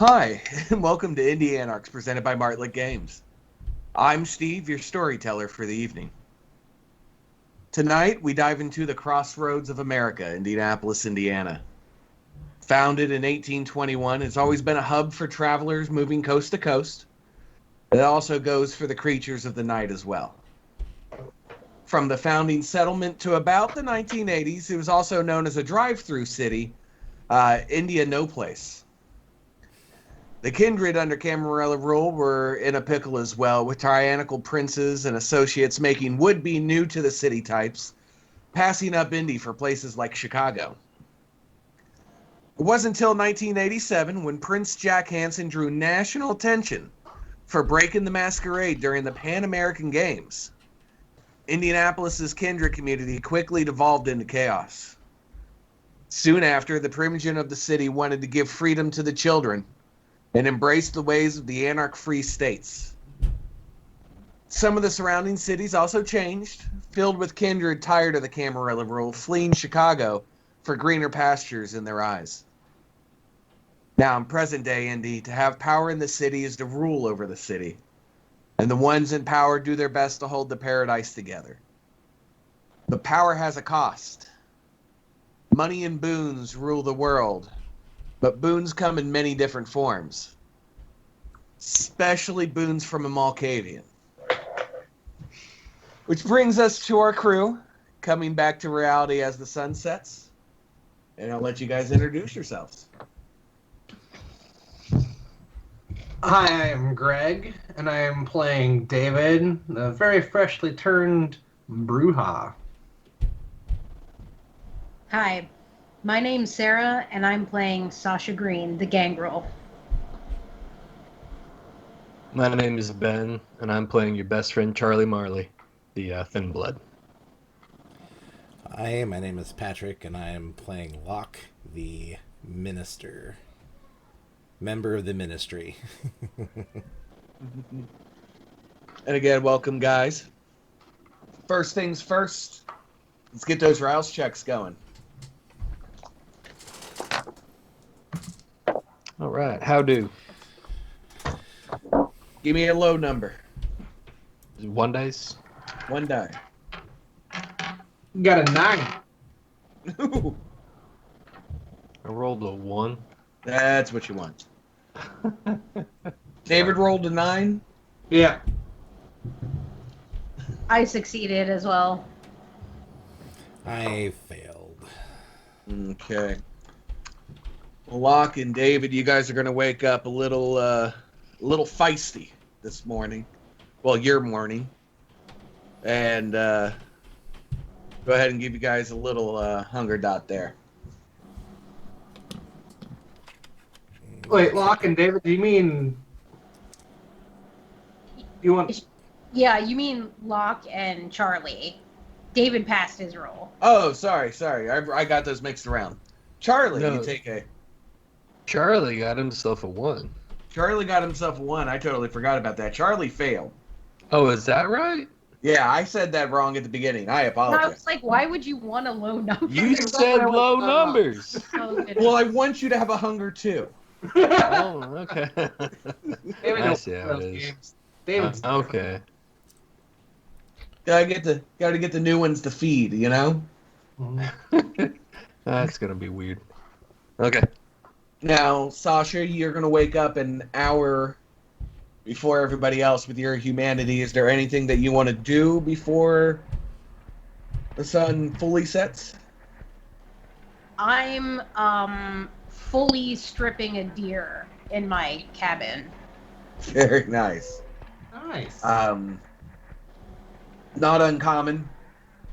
Hi, and welcome to Indy Anarchs, presented by Martlet Games. I'm Steve, your storyteller for the evening. Tonight, we dive into the crossroads of America, Indianapolis, Indiana. Founded in 1821, it's always been a hub for travelers moving coast to coast. It also goes for the creatures of the night as well. From the founding settlement to about the 1980s, it was also known as a drive-through city, India No Place. The kindred under Camarilla rule were in a pickle as well, with tyrannical princes and associates making would-be new to the city types, passing up Indy for places like Chicago. It wasn't until 1987 when Prince Jack Hansen drew national attention for breaking the Masquerade during the Pan American Games. Indianapolis's kindred community quickly devolved into chaos. Soon after, the primogeniture of the city wanted to give freedom to the children and embrace the ways of the anarch-free states. Some of the surrounding cities also changed, filled with kindred tired of the Camarilla rule, fleeing Chicago for greener pastures in their eyes. Now, in present-day Indy, to have power in the city is to rule over the city, and the ones in power do their best to hold the paradise together. But power has a cost. Money and boons rule the world, but boons come in many different forms, especially boons from a Malkavian. Which brings us to our crew, coming back to reality as the sun sets. And I'll let you guys introduce yourselves. Hi, I am Greg, and I am playing David, the very freshly turned Bruja. Hi, my name's Sarah, and I'm playing Sasha Green, the gangrel. My name is Ben, and I'm playing your best friend Charlie Marley, the Thin Blood. Hi, my name is Patrick, and I am playing Locke, the Minister. Member of the Ministry. And again, welcome, guys. First things first, let's get those rouse checks going. All right, how do? Give me a low number. Is it 1 dice? One die. Got a 9. Ooh, I rolled a 1. that's what you want. David rolled a 9. Yeah. I succeeded as well. I failed. Okay. Well, Locke and David, you guys are going to wake up a little feisty this morning. Well, your morning. And go ahead and give you guys a little hunger dot there. Wait, Locke and David, do you mean... You want... Yeah, you mean Locke and Charlie. David passed his roll. Oh, sorry. I got those mixed around. Charlie, No. you take a... Charlie got himself a 1. Charlie got himself a 1. I totally forgot about that. Charlie failed. Oh, is that right? Yeah, I said that wrong at the beginning. I And I apologize. was like, why would you want a low number? You said low numbers. Oh, goodness. Well, I want you to have a hunger too. Oh, okay. David I knows see how those it is. games. David's... Okay. Gotta get the new ones to feed, you know? That's gonna be weird. Okay. Now, Sasha, you're gonna wake up an hour before everybody else with your humanity. Is there anything that you want to do before the sun fully sets? I'm fully stripping a deer in my cabin. Very nice. Nice. Not uncommon.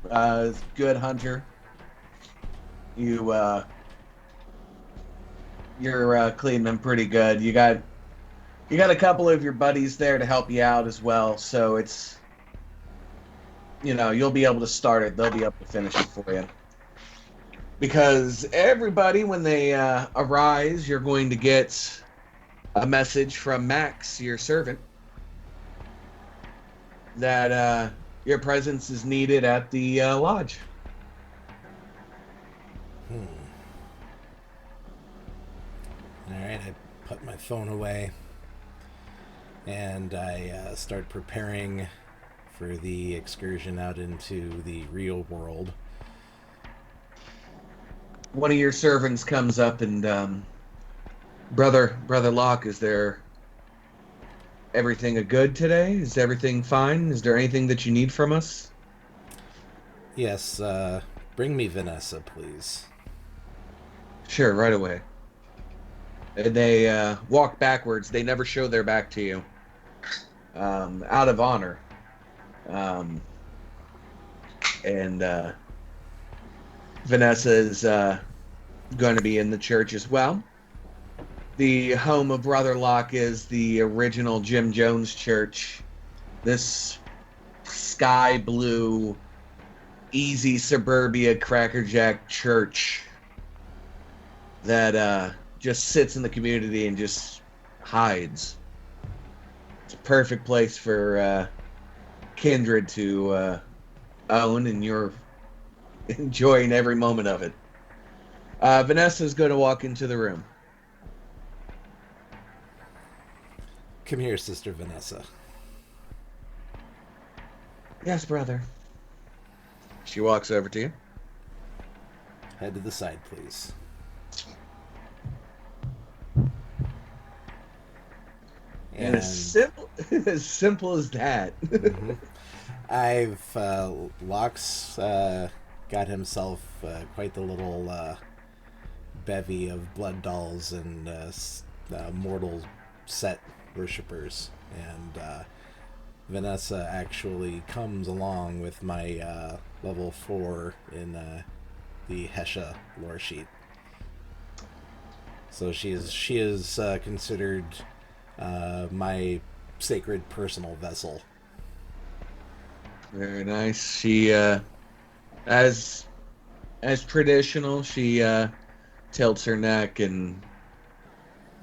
Good hunter. You're cleaning them pretty good. You got a couple of your buddies there to help you out as well, so it's, you'll be able to start it. They'll be able to finish it for you. Because everybody, when they arise, you're going to get a message from Max, your servant, that your presence is needed at the lodge. Alright, I put my phone away, and I start preparing for the excursion out into the real world. One of your servants comes up and, brother Locke, is there everything a good today? Is everything fine? Is there anything that you need from us? Yes, bring me Vanessa, please. Sure, right away. And they walk backwards. They never show their back to you, out of honor. And Vanessa is going to be in the church as well. The home of Brother Locke is the original Jim Jones Church. This sky blue, easy suburbia crackerjack church that just sits in the community and just hides. It's a perfect place for kindred to own, and you're enjoying every moment of it. Vanessa's going to walk into the room. Come here, Sister Vanessa. Yes, brother. She walks over to you. Head to the side, please. And as simple as that. Mhm. Locke's got himself quite the little bevy of blood dolls and mortal set worshippers, and Vanessa actually comes along with my level 4 in the Hesha lore sheet. So she is considered my sacred personal vessel. Very nice. She, as traditional, she tilts her neck and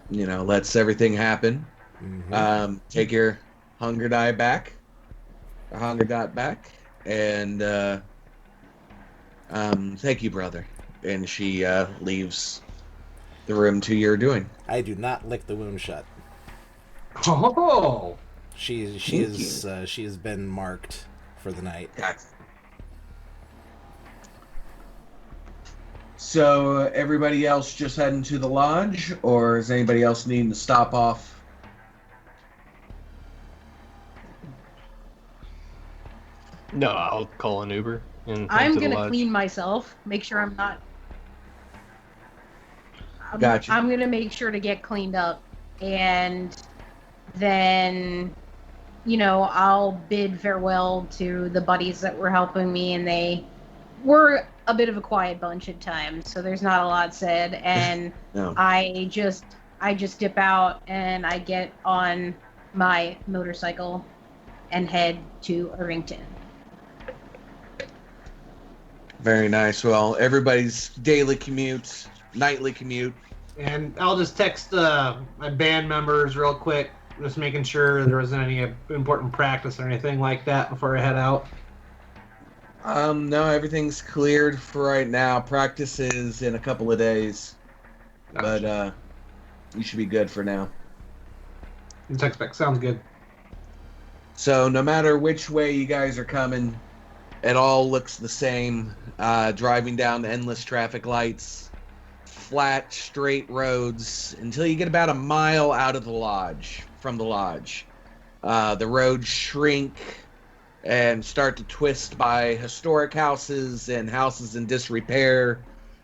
lets everything happen. Mm-hmm. Take your hunger die back, or hunger dot back, and thank you, brother. And she leaves the room to your doing. I do not lick the wound shut. Oh, She has been marked for the night. So everybody else just heading to the lodge, or is anybody else needing to stop off? No, I'll call an Uber and head I'm to the gonna lodge. clean myself, make sure I'm not. Gotcha. I'm gonna make sure to get cleaned up, and then, I'll bid farewell to the buddies that were helping me, and they were a bit of a quiet bunch at times, so there's not a lot said. And No. I just dip out and I get on my motorcycle and head to Irvington. Very nice. Well, everybody's daily commute, nightly commute. and I'll just text my band members real quick, just making sure there wasn't any important practice or anything like that before I head out. No, everything's cleared for right now. Practice is in a couple of days, but you should be good for now. Text back. Sounds good. So no matter which way you guys are coming, it all looks the same. Driving down endless traffic lights, flat, straight roads until you get about a mile out of the lodge. From the lodge, the roads shrink and start to twist by historic houses and houses in disrepair,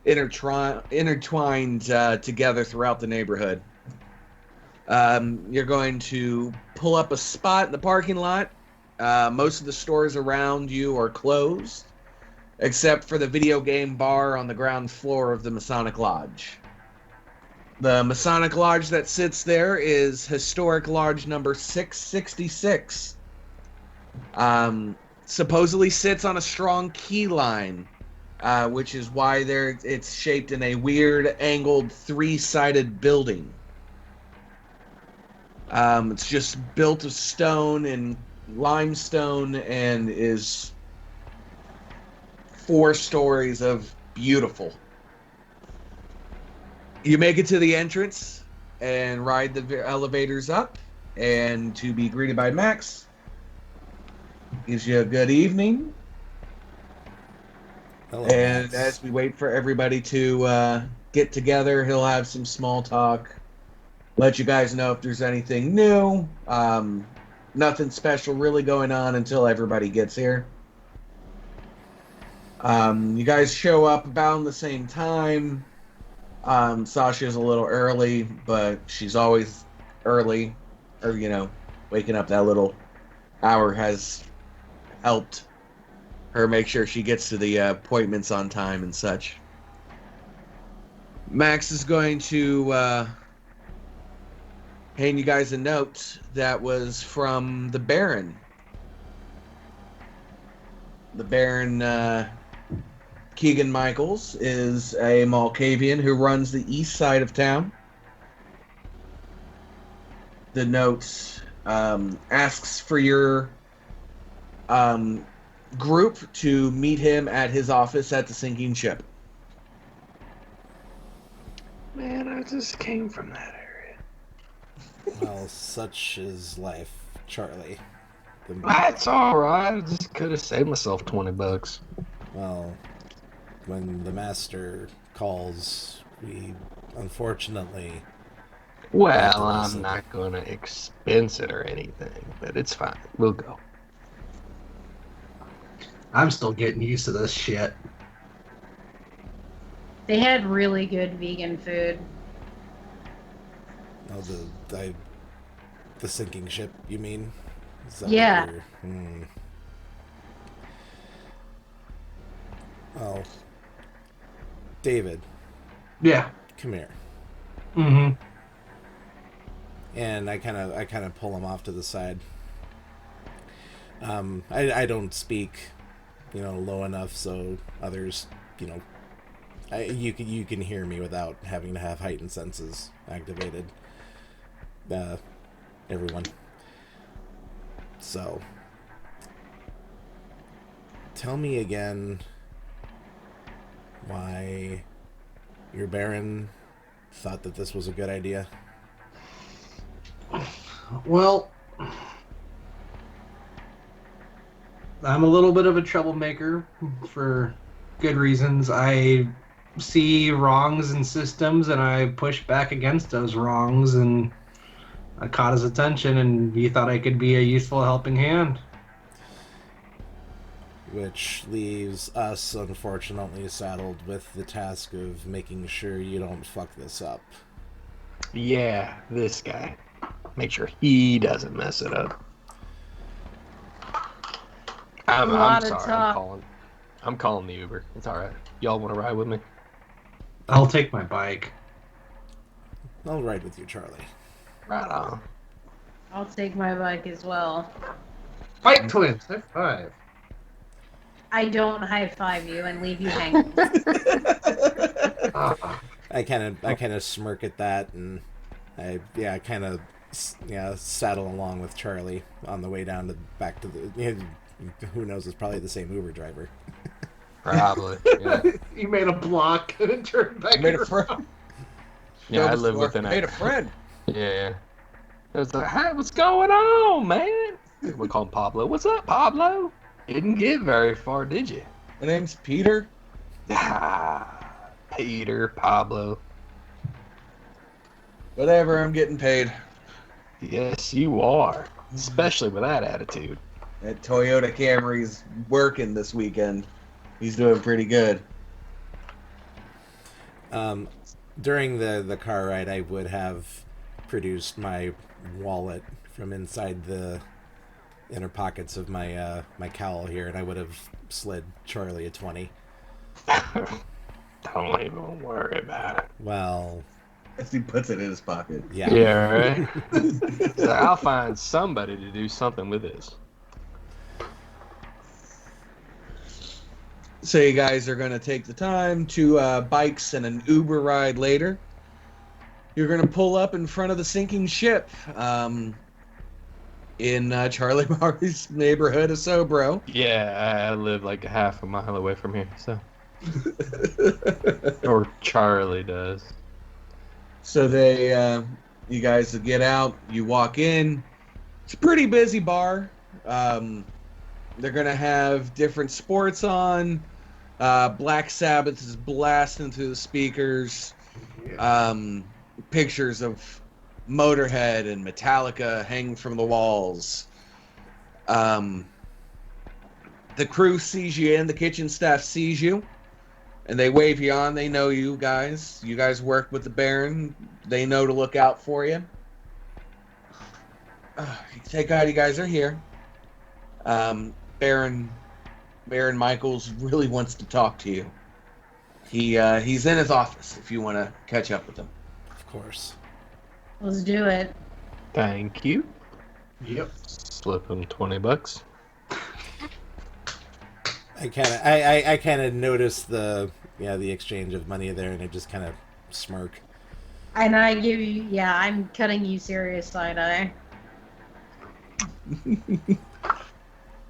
intertwined together throughout the neighborhood. You're going to pull up a spot in the parking lot. Most of the stores around you are closed, except for the video game bar on the ground floor of the Masonic Lodge. The Masonic Lodge that sits there is Historic Lodge number 666. Supposedly sits on a strong key line, which is why it's shaped in a weird angled 3-sided building. It's just built of stone and limestone and is 4 stories of beautiful. You make it to the entrance. and ride the elevators up, and to be greeted by Max. Gives you a good evening. Hello, And Max. as we wait for everybody to get together, he'll have some small talk. Let you guys know if there's anything new. Nothing special really going on until everybody gets here. You guys show up about the same time. Sasha's a little early, but she's always early. Or, waking up that little hour has helped her make sure she gets to the appointments on time and such. Max is going to hand you guys a note that was from the Baron. The Baron Keegan Michaels is a Malkavian who runs the east side of town. The note asks for your group to meet him at his office at the sinking ship. Man, I just came from that area. Well, such is life, Charlie. That's alright. I just could have saved myself $20. Well, when the master calls, we unfortunately... Well, I'm not gonna expense it or anything, but it's fine. We'll go. I'm still getting used to this shit. They had really good vegan food. Oh, the sinking ship, you mean? Is that Yeah. what Oh, David, Yeah. come here. Mm-hmm. And I kind of pull him off to the side. I don't speak, low enough so others, you can hear me without having to have heightened senses activated. Everyone. So, tell me again why your Baron thought that this was a good idea. Well, I'm a little bit of a troublemaker for good reasons. I see wrongs in systems and I push back against those wrongs, and I caught his attention and he thought I could be a useful helping hand. Which leaves us, unfortunately, saddled with the task of making sure you don't fuck this up. Yeah, this guy. Make sure he doesn't mess it up. I'm lot of sorry. talk. I'm calling the Uber. It's all right. Y'all want to ride with me? I'll take my bike. I'll ride with you, Charlie. Right on. I'll take my bike as well. Bike twins, high five. I don't high five you and leave you hanging. I kind of smirk at that, and I kind of saddle along with Charlie on the way down to back to the. Who knows? It's probably the same Uber driver. Probably. Yeah. You made a block and turned back. Made a friend. Yeah, I live within Made a friend. Yeah. It was like, hey, what's going on, man? We call him Pablo. What's up, Pablo? Didn't get very far, did you? My name's Peter. Peter, Pablo. Whatever, I'm getting paid. Yes, you are. Especially with that attitude. That Toyota Camry's working this weekend. He's doing pretty good. During the car ride, I would have produced my wallet from inside the inner pockets of my my cowl here, and I would have slid Charlie a 20. Don't even worry about it. Well, As he puts it in his pocket. yeah. Yeah, right? So I'll find somebody to do something with this. So you guys are going to take the time to bikes and an Uber ride later. You're going to pull up in front of the sinking ship in Charlie Marley's neighborhood of Sobro. Yeah, I live like half a mile away from here, so. Or Charlie does. So they You guys get out. You walk in. It's a pretty busy bar. They're gonna have different sports on. Black Sabbath is blasting through the speakers. Pictures of Motorhead and Metallica hanging from the walls. The crew sees you in. The kitchen staff sees you, and they wave you on. They know you guys. You guys work with the Baron. They know to look out for you. Thank God you guys are here. Baron Michaels really wants to talk to you. He's in his office if you want to catch up with him. Of course. Let's do it. Thank you. Yep. Slip him $20. I kind of noticed the exchange of money there, and I just kind of smirk. And I give you, I'm cutting you serious side eye.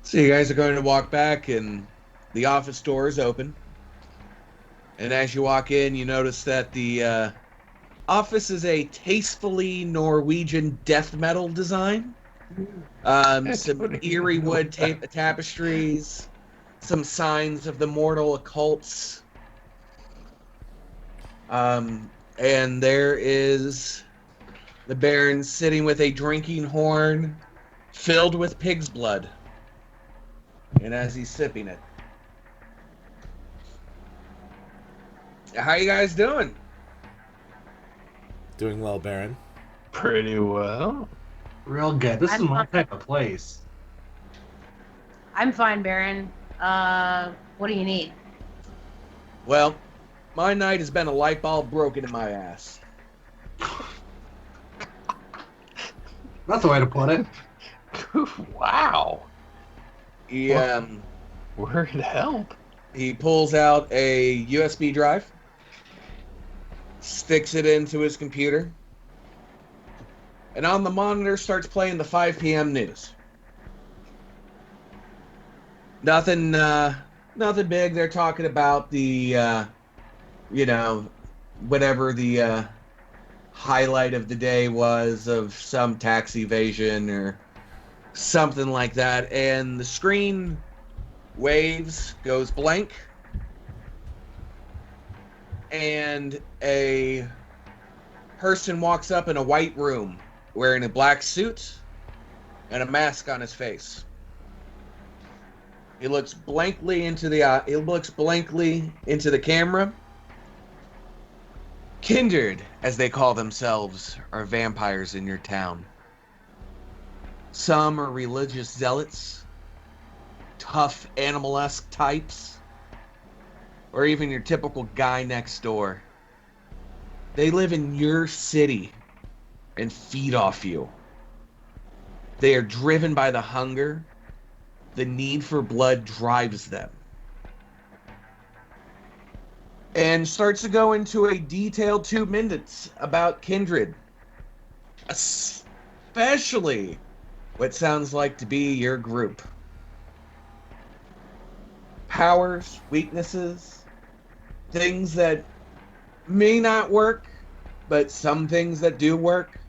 So you guys are going to walk back, and the office door is open. And as you walk in, you notice that the office is a tastefully Norwegian death metal design. Some eerie wood tapestries, some signs of the mortal occults. And there is the Baron sitting with a drinking horn filled with pig's blood. And as he's sipping it. How you guys doing? Doing well, Baron. Pretty well. Real good. This is my type of place. I'm fine, Baron. What do you need? Well, my night has been a light bulb broken in my ass. That's the way to put it. Wow. Word help. He pulls out a USB drive, sticks it into his computer, and on the monitor starts playing the 5 p.m. news. Nothing big. They're talking about the, whatever the highlight of the day was of some tax evasion or something like that. And the screen waves, goes blank, and a person walks up in a white room wearing a black suit and a mask on his face. He looks blankly into the camera. Kindred, as they call themselves, are vampires in your town. Some are religious zealots, tough animal-esque types, or even your typical guy next door. They live in your city and feed off you. They are driven by the hunger. The need for blood drives them. And starts to go into a detailed 2 minutes about Kindred. Especially what sounds like to be your group. Powers, weaknesses, things that may not work, but some things that do work.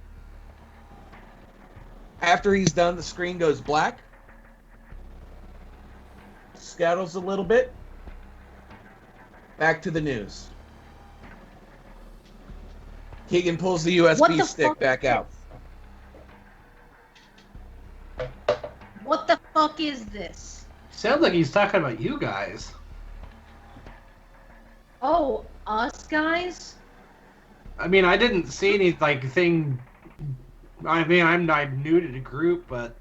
After he's done, the screen goes black. Scattles a little bit. Back to the news. Keegan pulls the USB stick back out. What the fuck is this? Sounds like he's talking about you guys. Oh, us guys? I mean, I didn't see any thing. I mean, I'm new to the group, but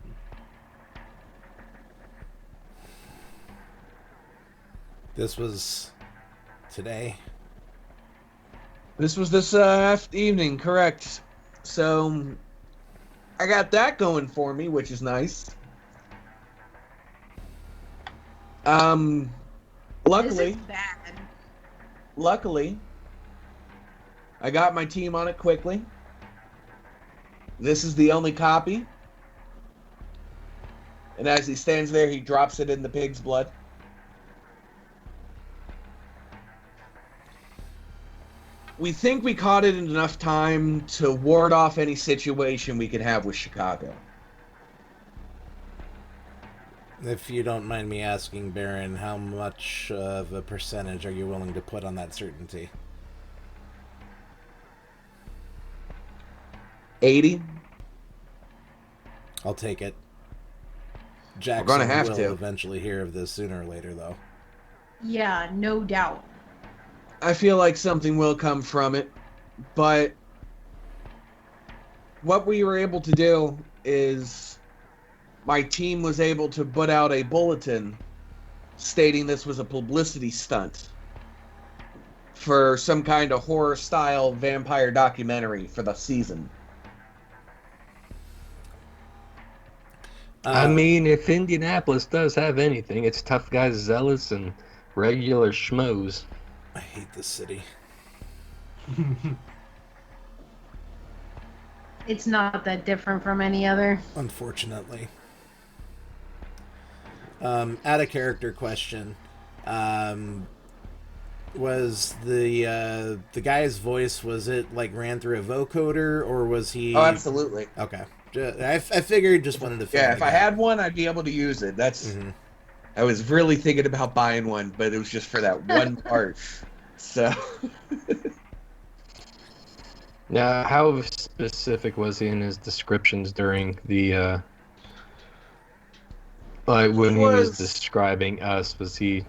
This was today. This was this evening, correct. So, I got that going for me, which is nice. This Luckily, is bad. I got my team on it quickly. This is the only copy. And as he stands there, he drops it in the pig's blood. We think we caught it in enough time to ward off any situation we could have with Chicago. If you don't mind me asking, Baron, how much of a percentage are you willing to put on that certainty? 80? I'll take it. Jackson gonna have will to. eventually hear of this sooner or later, though. Yeah, no doubt. I feel like something will come from it, but what we were able to do is my team was able to put out a bulletin stating this was a publicity stunt for some kind of horror-style vampire documentary for the season. I mean, if Indianapolis does have anything, it's tough guys, zealots, and regular schmoes. I hate this city. It's not that different from any other. Unfortunately. Out of character question. Was the guy's voice, was it like ran through a vocoder, or was he... Oh, absolutely. Okay. I figured, just wanted to fill Yeah, in if the I gap. had one, I'd be able to use it. That's... Mhm. I was really thinking about buying one, but it was just for that one part. So... Now, how specific was he in his descriptions during the, like when he was describing us? Was he?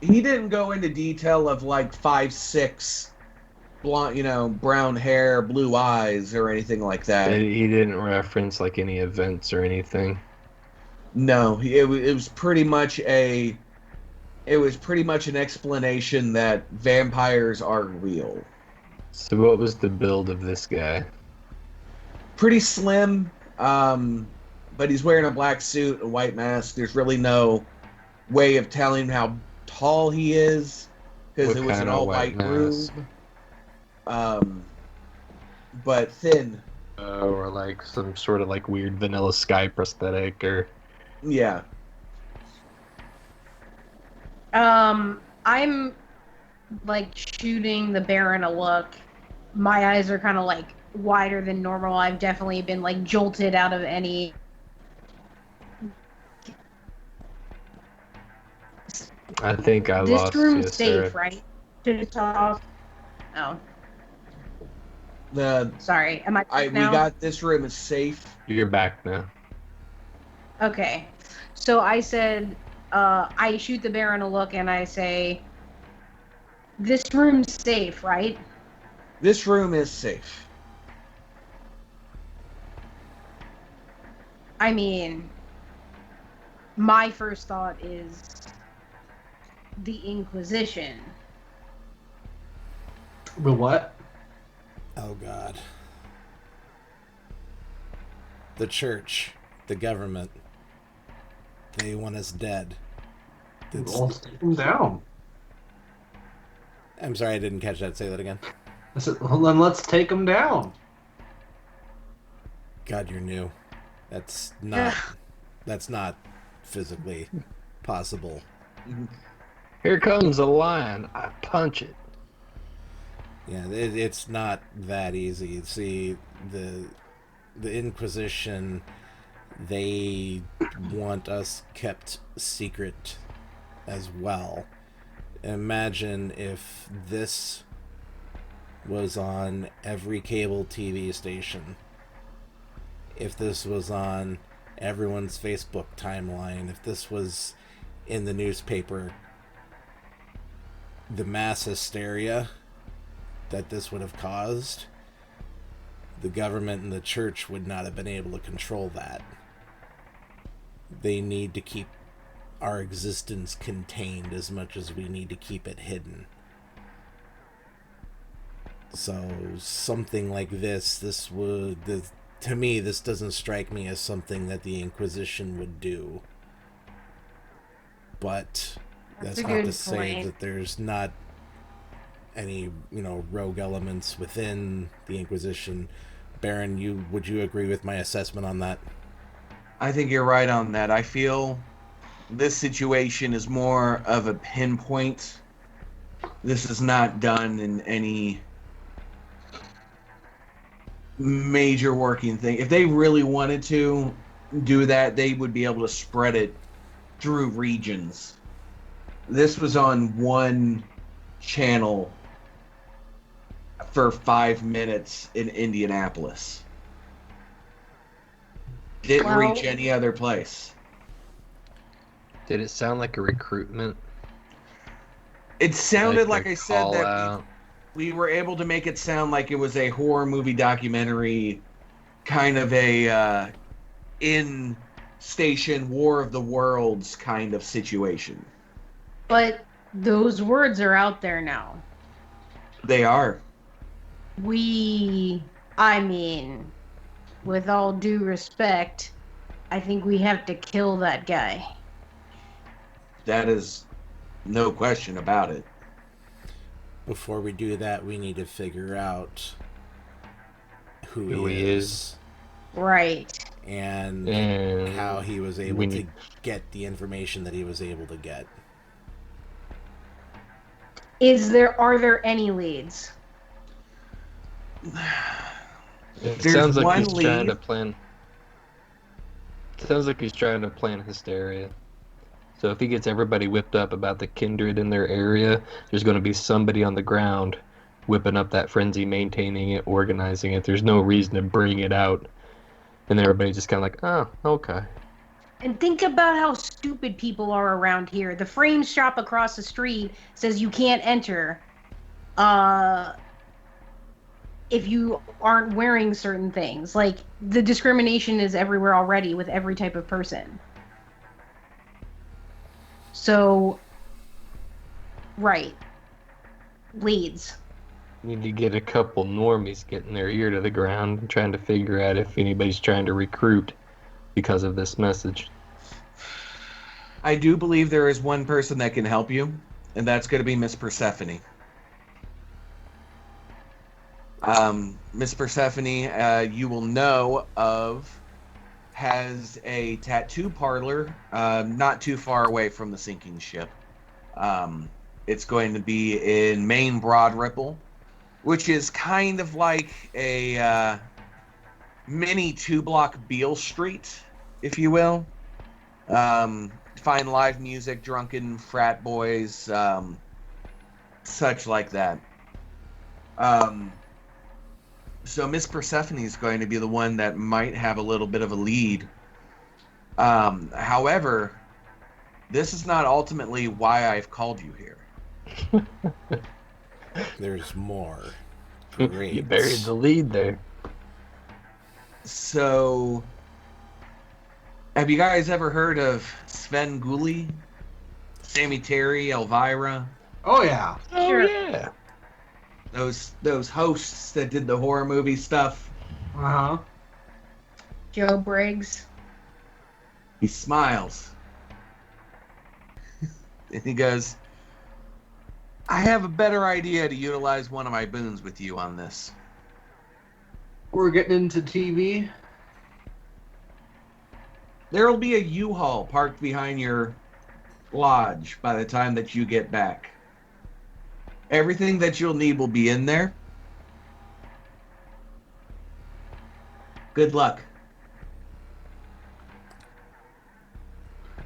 He didn't go into detail of like 5'6", blonde, brown hair, blue eyes, or anything like that. He didn't reference like any events or anything. No, it was pretty much an explanation that vampires are real. So, what was the build of this guy? Pretty slim, but he's wearing a black suit, a white mask. There's really no way of telling how tall he is because it was an all-white room. But thin. Or like some sort of like weird Vanilla Sky prosthetic, or Yeah. I'm like shooting the Baron a look. My eyes are kind of like wider than normal. I've definitely been like jolted out of any. I think I This lost you, room's safe, sir. right? To talk. Oh, The sorry. Am I we back now? got this room is safe. You're back now. Okay. So I said, I shoot the Baron a look and I say, this room's safe, right? This room is safe. I mean, my first thought is the Inquisition. The what? Oh, God. The church, the government, they want us dead. Well, take them down. I'm sorry, I didn't catch that. Say that again. I said, well, then let's take them down. God, you're new. That's not physically possible. Here comes a lion. I punch it. Yeah, it's not that easy. See, the Inquisition, they want us kept secret as well. Imagine if this was on every cable TV station. If this was on everyone's Facebook timeline. If this was in the newspaper. The mass hysteria that this would have caused, the government and the church would not have been able to control that. They need to keep our existence contained as much as we need to keep it hidden. So something like this would, to me, this doesn't strike me as something that the Inquisition would do. But that's not to say that there's not any, rogue elements within the Inquisition. Baron, would you agree with my assessment on that? I think you're right on that. I feel this situation is more of a pinpoint. This is not done in any major working thing. If they really wanted to do that, they would be able to spread it through regions. This was on one channel for 5 minutes in Indianapolis. Didn't reach any other place. Did it sound like a recruitment? It sounded like a I said call that out? we were able to make it sound like it was a horror movie documentary, kind of a in station War of the Worlds kind of situation. But those words are out there now. They are. I mean, with all due respect, I think we have to kill that guy. That is no question about it. Before we do that, we need to figure out who Who he he is. Right. And how he was able to get the information that he was able to get. Are there any leads? It There's sounds like one he's trying to lead. plan. Sounds like he's trying to plan hysteria. So if he gets everybody whipped up about the kindred in their area, there's going to be somebody on the ground whipping up that frenzy, maintaining it, organizing it. There's no reason to bring it out. And everybody just kind of like, oh, okay. And think about how stupid people are around here. The frame shop across the street says you can't enter if you aren't wearing certain things. Like, the discrimination is everywhere already with every type of person. So, right. Leads. Need to get a couple normies getting their ear to the ground and trying to figure out if anybody's trying to recruit because of this message. I do believe there is one person that can help you, and that's going to be Miss Persephone. Miss Persephone, you will know of, has a tattoo parlor not too far away from the sinking ship. It's going to be in Main Broad Ripple, which is kind of like a mini 2-block Beale Street, if you will. Find live music, drunken frat boys, such like that. So Miss Persephone is going to be the one that might have a little bit of a lead. However, this is not ultimately why I've called you here. There's more. Great. You buried the lead there. So, have you guys ever heard of Sven Gulli, Sammy Terry, Elvira? Oh yeah. Oh, Sure. yeah. Those hosts that did the horror movie stuff. Uh-huh. Joe Briggs. He smiles. And he goes, I have a better idea to utilize one of my boons with you on this. We're getting into TV. There will be a U-Haul parked behind your lodge by the time that you get back. Everything that you'll need will be in there. Good luck.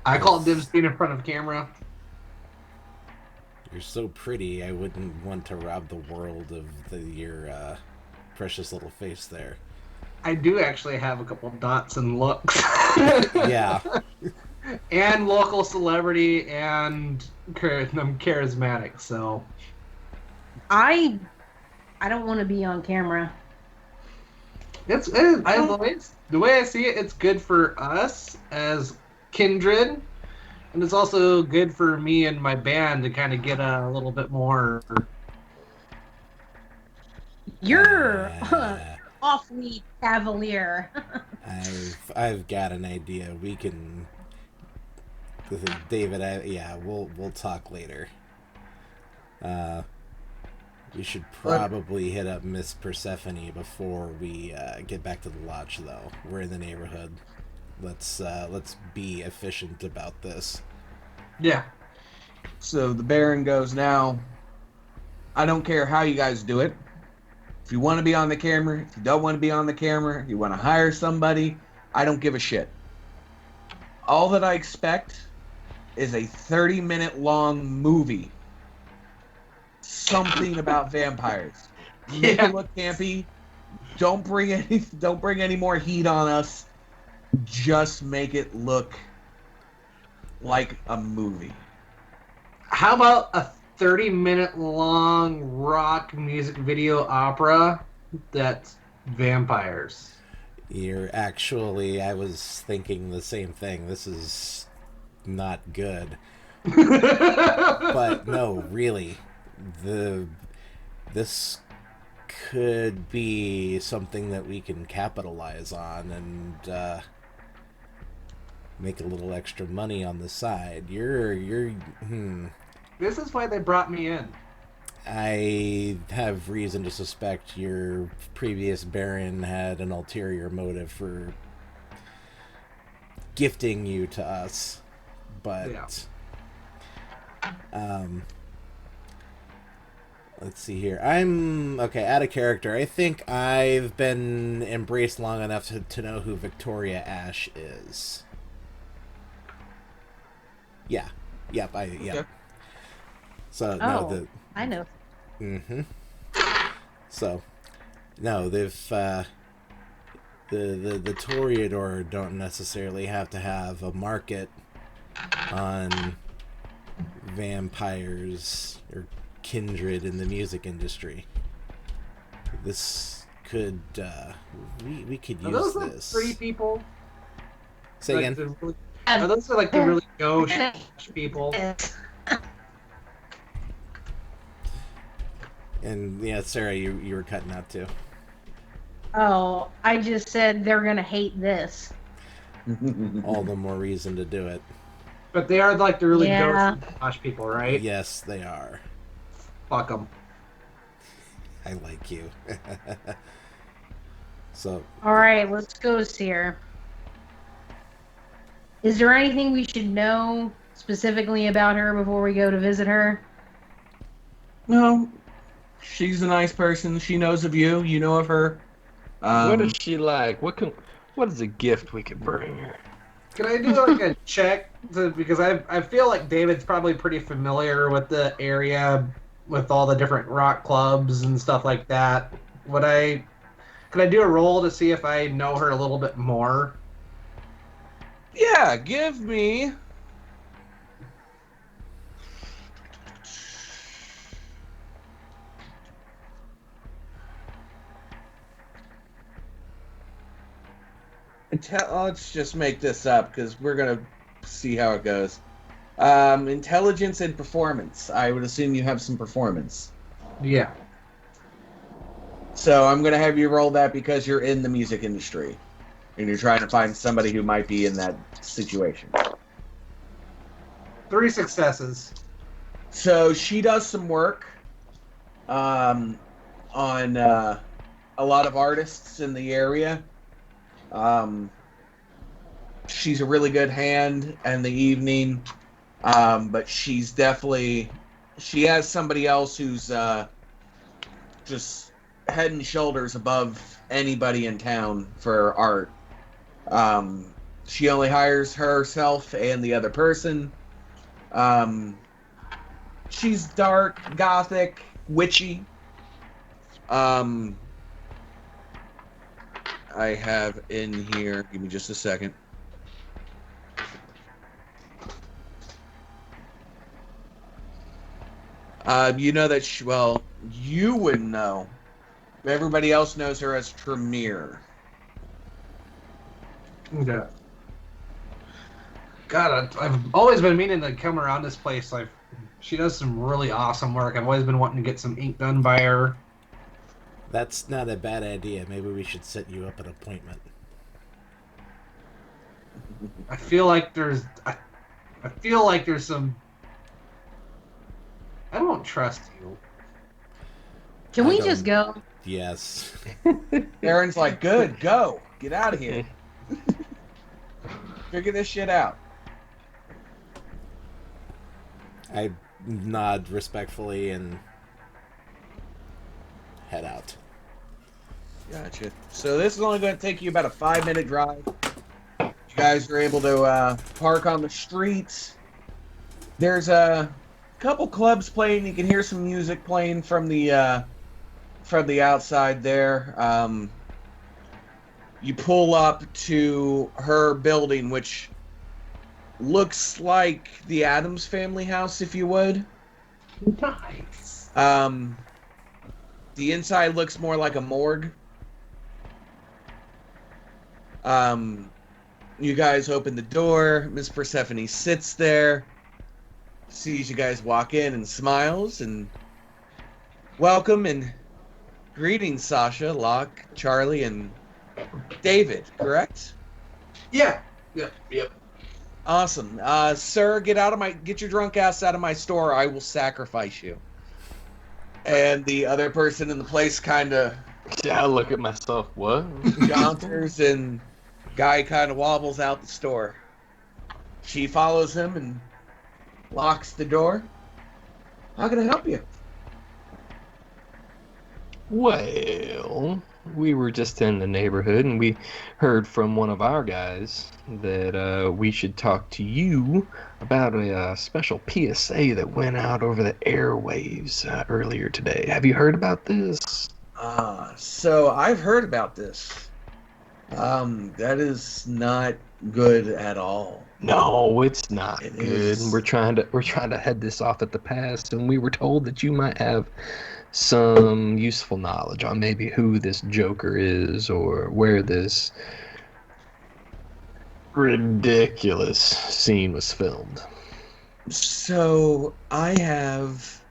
I call dibs being in front of camera. You're so pretty, I wouldn't want to rob the world of your precious little face there. I do actually have a couple dots and looks. Yeah. And local celebrity, and I'm charismatic, so. I don't want to be on camera. The way I see it, it's good for us as kindred, and it's also good for me and my band to kind of get a little bit more. You're awfully cavalier. I've got an idea. We can, David. We'll talk later. We should probably hit up Miss Persephone before we get back to the lodge, though. We're in the neighborhood. Let's be efficient about this. Yeah. So the Baron goes, now, I don't care how you guys do it. If you want to be on the camera, if you don't want to be on the camera, you want to hire somebody, I don't give a shit. All that I expect is a 30-minute long movie. Something about vampires. Make it look campy. Don't bring any more heat on us. Just make it look like a movie. How about a 30-minute long rock music video opera that's vampires? I was thinking the same thing. This is not good. But no, really, this could be something that we can capitalize on and make a little extra money on the side. This is why they brought me in. I have reason to suspect your previous Baron had an ulterior motive for gifting you to us, but let's see here. I'm okay, out of character. I think I've been embraced long enough to know who Victoria Ash is. Yeah. Yep. Okay. So I know. Mm-hmm. So, no, they've the Toreador don't necessarily have to have a market on vampires or kindred in the music industry. This could we could use those this. Like 3 people? Say Like again. are those like the really gauche people? And yeah, Sarah, you were cutting out too. Oh, I just said they're gonna hate this. All the more reason to do it. But they are like the really Yeah. gauche people, right? Yes, they are. Fuck them. I like you. So. All right, let's go, Seer. Is there anything we should know specifically about her before we go to visit her? No. She's a nice person. She knows of you. You know of her. What is she like? What is a gift we could bring her? Can I do like a check? Because I feel like David's probably pretty familiar with the area, with all the different rock clubs and stuff like that. Could I do a roll to see if I know her a little bit more? Yeah, give me. Let's just make this up because we're gonna see how it goes. Intelligence and performance. I would assume you have some performance. Yeah. So I'm gonna have you roll that because you're in the music industry, and you're trying to find somebody who might be in that situation. 3 successes. So she does some work on a lot of artists in the area. She's a really good hand in the evening, but she has somebody else who's just head and shoulders above anybody in town for art. She only hires herself and the other person. She's dark, gothic, witchy. I have in here, give me just a second. You know that you wouldn't know. Everybody else knows her as Tremere. Okay. God, I've always been meaning to come around this place. She does some really awesome work. I've always been wanting to get some ink done by her. That's not a bad idea. Maybe we should set you up an appointment. I feel like there's some. I don't trust you. Can we just go? Yes. Aaron's like, good, go. Get out of here. Figure this shit out. I nod respectfully and head out. Gotcha. So this is only going to take you about a 5-minute drive. You guys are able to park on the streets. There's a couple clubs playing. You can hear some music playing from the outside there. You pull up to her building, which looks like the Addams Family house, if you would. Nice. The inside looks more like a morgue. You guys open the door. Miss Persephone sits there, sees you guys walk in and smiles and welcome and greetings, Sasha, Locke, Charlie, and David, correct? Yeah. Yep. Awesome. Sir, get your drunk ass out of my store. I will sacrifice you. And the other person in the place kind of Yeah, I look at myself. What? jaunters and guy kind of wobbles out the store. She follows him and locks the door. How can I help you? Well, we were just in the neighborhood and we heard from one of our guys that we should talk to you about a special PSA that went out over the airwaves earlier today. Have you heard about this? So I've heard about this. That is not good at all. No, it's not It good. is. We're trying to head this off at the pass, and we were told that you might have some useful knowledge on maybe who this Joker is or where this ridiculous scene was filmed. So I have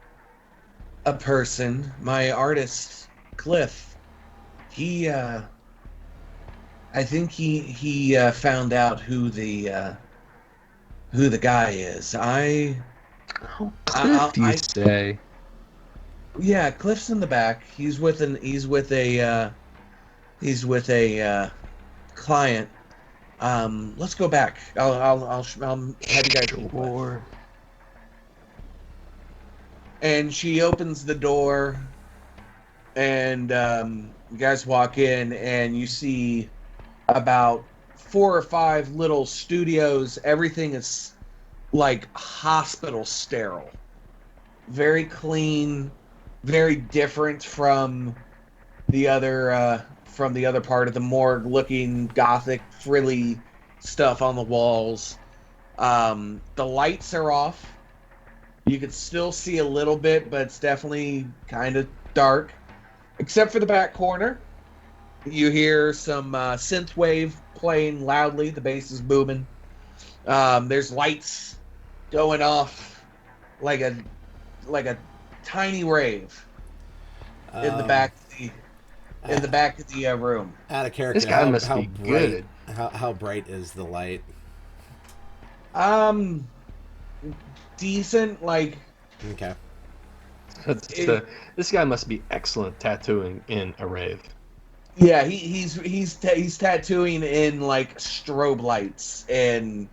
a person, my artist, Cliff. I think he found out who the guy is. Oh, Cliff, you say? Yeah, Cliff's in the back. He's with a client. Let's go back. I'll have you guys meet Cliff. Sure. And she opens the door, and you guys walk in, and you see about 4 or 5 little studios. Everything is like hospital sterile, very clean, very different from the other part of the morgue, looking gothic, frilly stuff on the walls. The lights are off. You could still see a little bit, but it's definitely kind of dark. Except for the back corner. You hear some synthwave playing loudly. The bass is booming. There's lights going off like a tiny rave in the back of the room. Out of character. This guy must be bright, good. How bright is the light? Decent, like. Okay. This guy must be excellent tattooing in a rave. Yeah, he's tattooing in like strobe lights and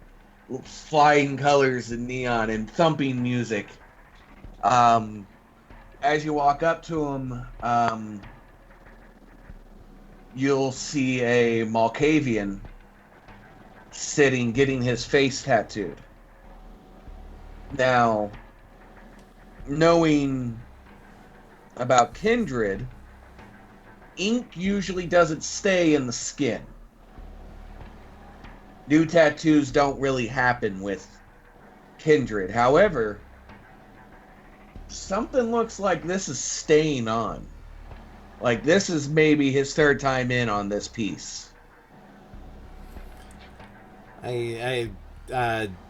flying colors and neon and thumping music. As you walk up to him, you'll see a Malkavian sitting, getting his face tattooed. Now, knowing about Kindred, ink usually doesn't stay in the skin. New tattoos don't really happen with Kindred. However, something looks like this is staying on. Like this is maybe his 3rd time in on this piece. I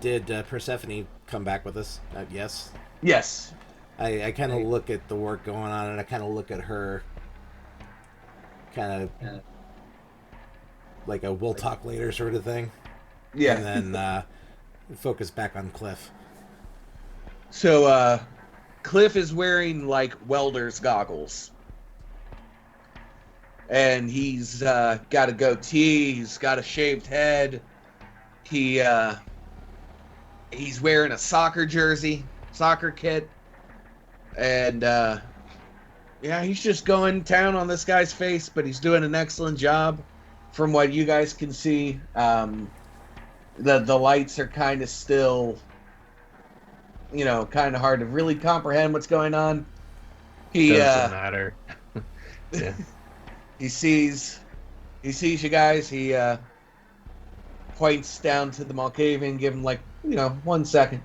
did Persephone come back with us? Yes. Yes. I kind of look at the work going on, and I kind of look at her, kind of like a "we'll talk later" sort of thing. Yeah. And then focus back on Cliff. So, Cliff is wearing like welder's goggles. And he's got a goatee, he's got a shaved head. He's wearing a soccer jersey, soccer kit. And Yeah, he's just going down on this guy's face, but he's doing an excellent job. From what you guys can see, the lights are kind of still, kind of hard to really comprehend what's going on. He Doesn't matter. Yeah. he sees you guys. He points down to the Malkavian, give him 1 second.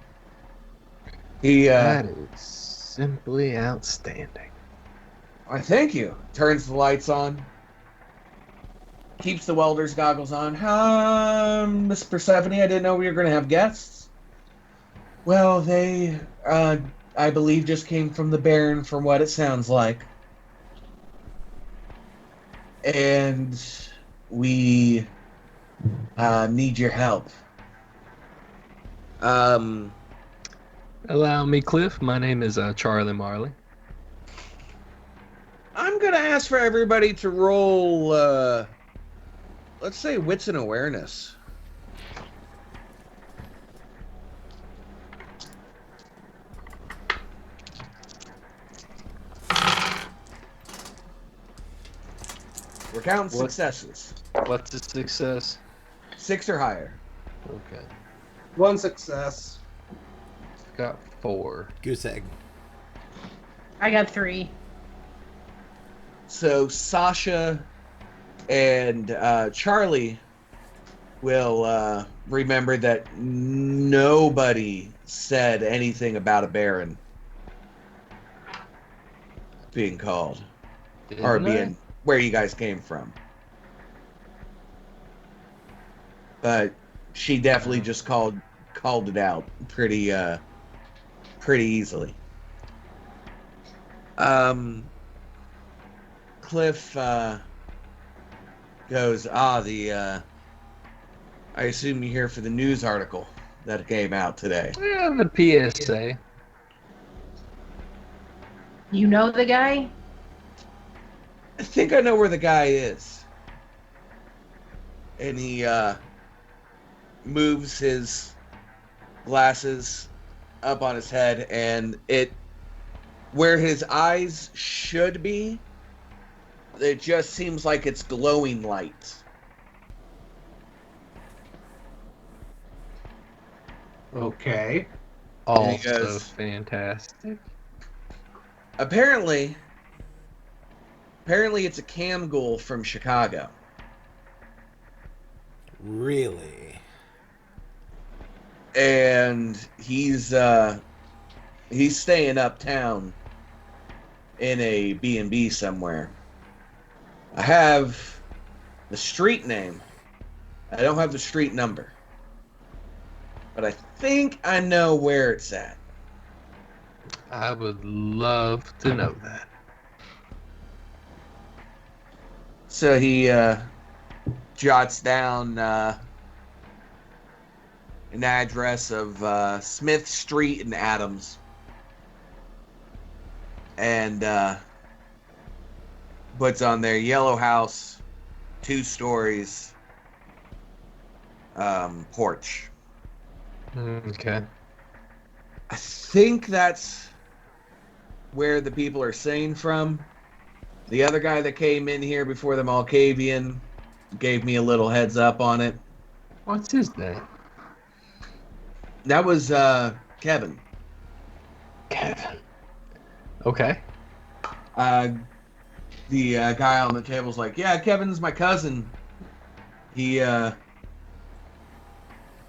He That is simply outstanding. I thank you. Turns the lights on. Keeps the welder's goggles on. Miss Persephone, I didn't know we were going to have guests. Well, they, I believe, just came from the Baron, from what it sounds like. And we need your help. Allow me, Cliff. My name is Charlie Marley. I'm going to ask for everybody to roll, let's say, wits and awareness. We're counting successes. What's a success? 6 or higher. Okay. 1 success. Got 4. Goose egg. I got 3. So Sasha and Charlie will remember that nobody said anything about a Baron being called. Or being where you guys came from. But she definitely just called it out pretty easily. Cliff goes, I assume you're here for the news article that came out today. Yeah, the PSA. You know the guy? I think I know where the guy is. And he moves his glasses up on his head, and where his eyes should be, it just seems like it's glowing light. Okay. Also goes, fantastic. Apparently it's a cam ghoul from Chicago. Really? And he's staying uptown in a B&B somewhere. I have the street name. I don't have the street number. But I think I know where it's at. I would love to know that. So he jots down an address of Smith Street in Adams. And puts on there yellow house, 2 stories, porch. Okay. I think that's where the people are saying from. The other guy that came in here before the Malkavian gave me a little heads up on it. What's his name? That was Kevin. Kevin. Okay. The guy on the table's like, yeah, Kevin's my cousin. He's a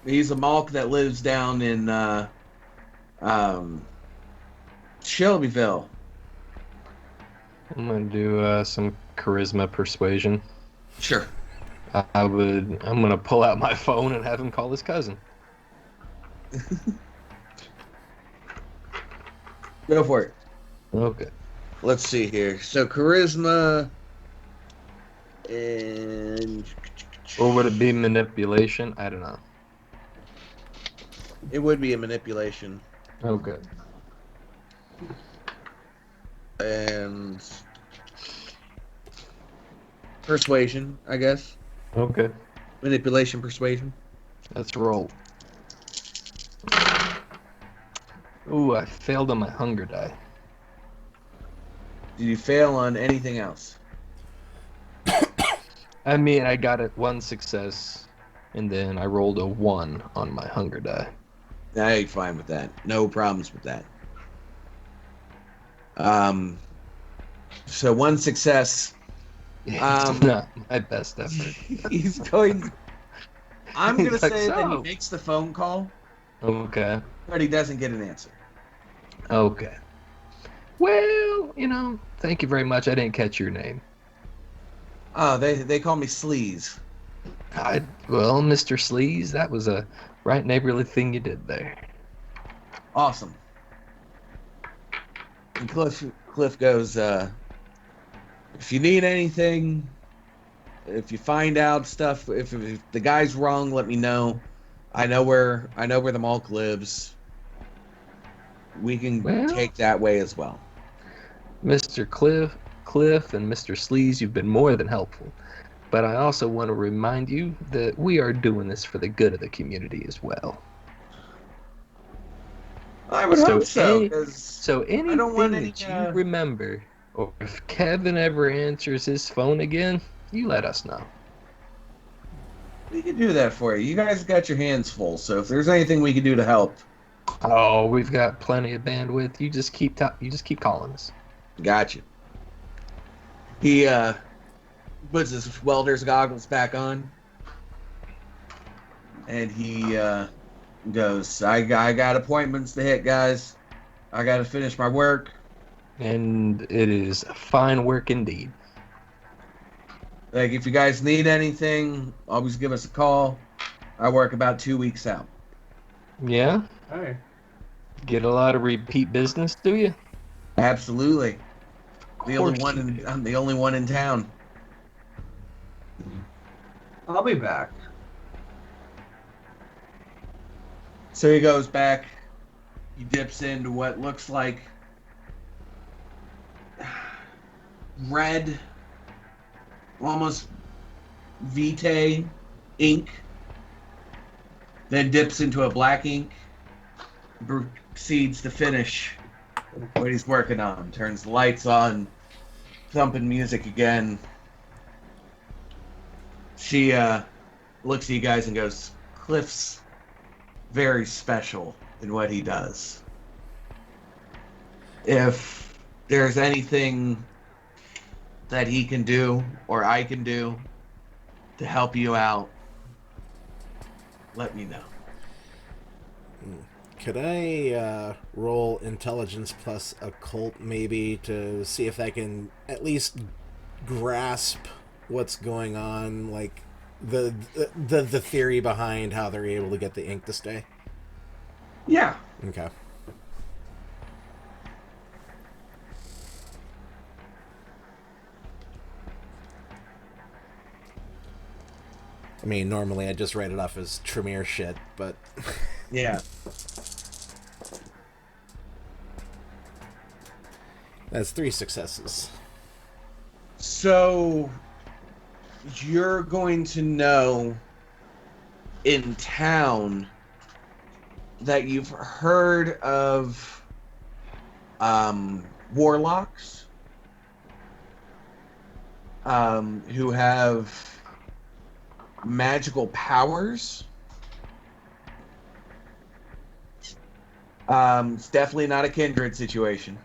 Malk that lives down in Shelbyville. I'm gonna do some charisma persuasion. Sure. I'm gonna pull out my phone and have him call his cousin. Go for it. Okay. Let's see here. So charisma and Or would it be manipulation? I don't know. it would be a manipulation Okay. and persuasion, I guess. Okay. Manipulation, persuasion. Let's roll. Ooh, I failed on my hunger die. Did you fail on anything else? I mean, I got it 1 success, and then I rolled a 1 on my hunger die. I'm fine with that. No problems with that. So 1 success. It's not my best effort. He's going. I'm He's gonna like, say that he "So?" makes the phone call, Okay. but he doesn't get an answer. Okay. Well, thank you very much. I didn't catch your name. Oh, they call me Sleaze. Well, Mr. Sleaze, that was a right neighborly thing you did there. Awesome. And Cliff goes, if you need anything, if you find out stuff, if the guy's wrong, let me know. I know where the Malk lives. We can take that way as well. Mr. Cliff and Mr. Sleaze, you've been more than helpful. But I also want to remind you that we are doing this for the good of the community as well. I would hope so. So anything that you remember, or if Kevin ever answers his phone again, you let us know. We can do that for you. You guys got your hands full, so if there's anything we can do to help. Oh, we've got plenty of bandwidth. You just keep calling us. Gotcha. He puts his welder's goggles back on, and he goes, I got appointments to hit, guys. I got to finish my work. And it is fine work indeed. Like, if you guys need anything, always give us a call. I work about 2 weeks out. Yeah? Hey. Get a lot of repeat business, do you? Absolutely. I'm I'm the only one in town. I'll be back. So he goes back. He dips into what looks like red, almost vitae ink. Then dips into a black ink. Proceeds to finish what he's working on. Turns the lights on. Thumping music again. She looks at you guys and goes, Cliff's very special in what he does. If there's anything that he can do or I can do to help you out, let me know. Could I roll intelligence plus occult maybe to see if I can at least grasp what's going on, like the theory behind how they're able to get the ink to stay? Yeah. Okay. I mean, normally I just write it off as Tremere shit, but Yeah. that's 3 successes. So you're going to know in town that you've heard of warlocks who have magical powers. It's definitely not a kindred situation.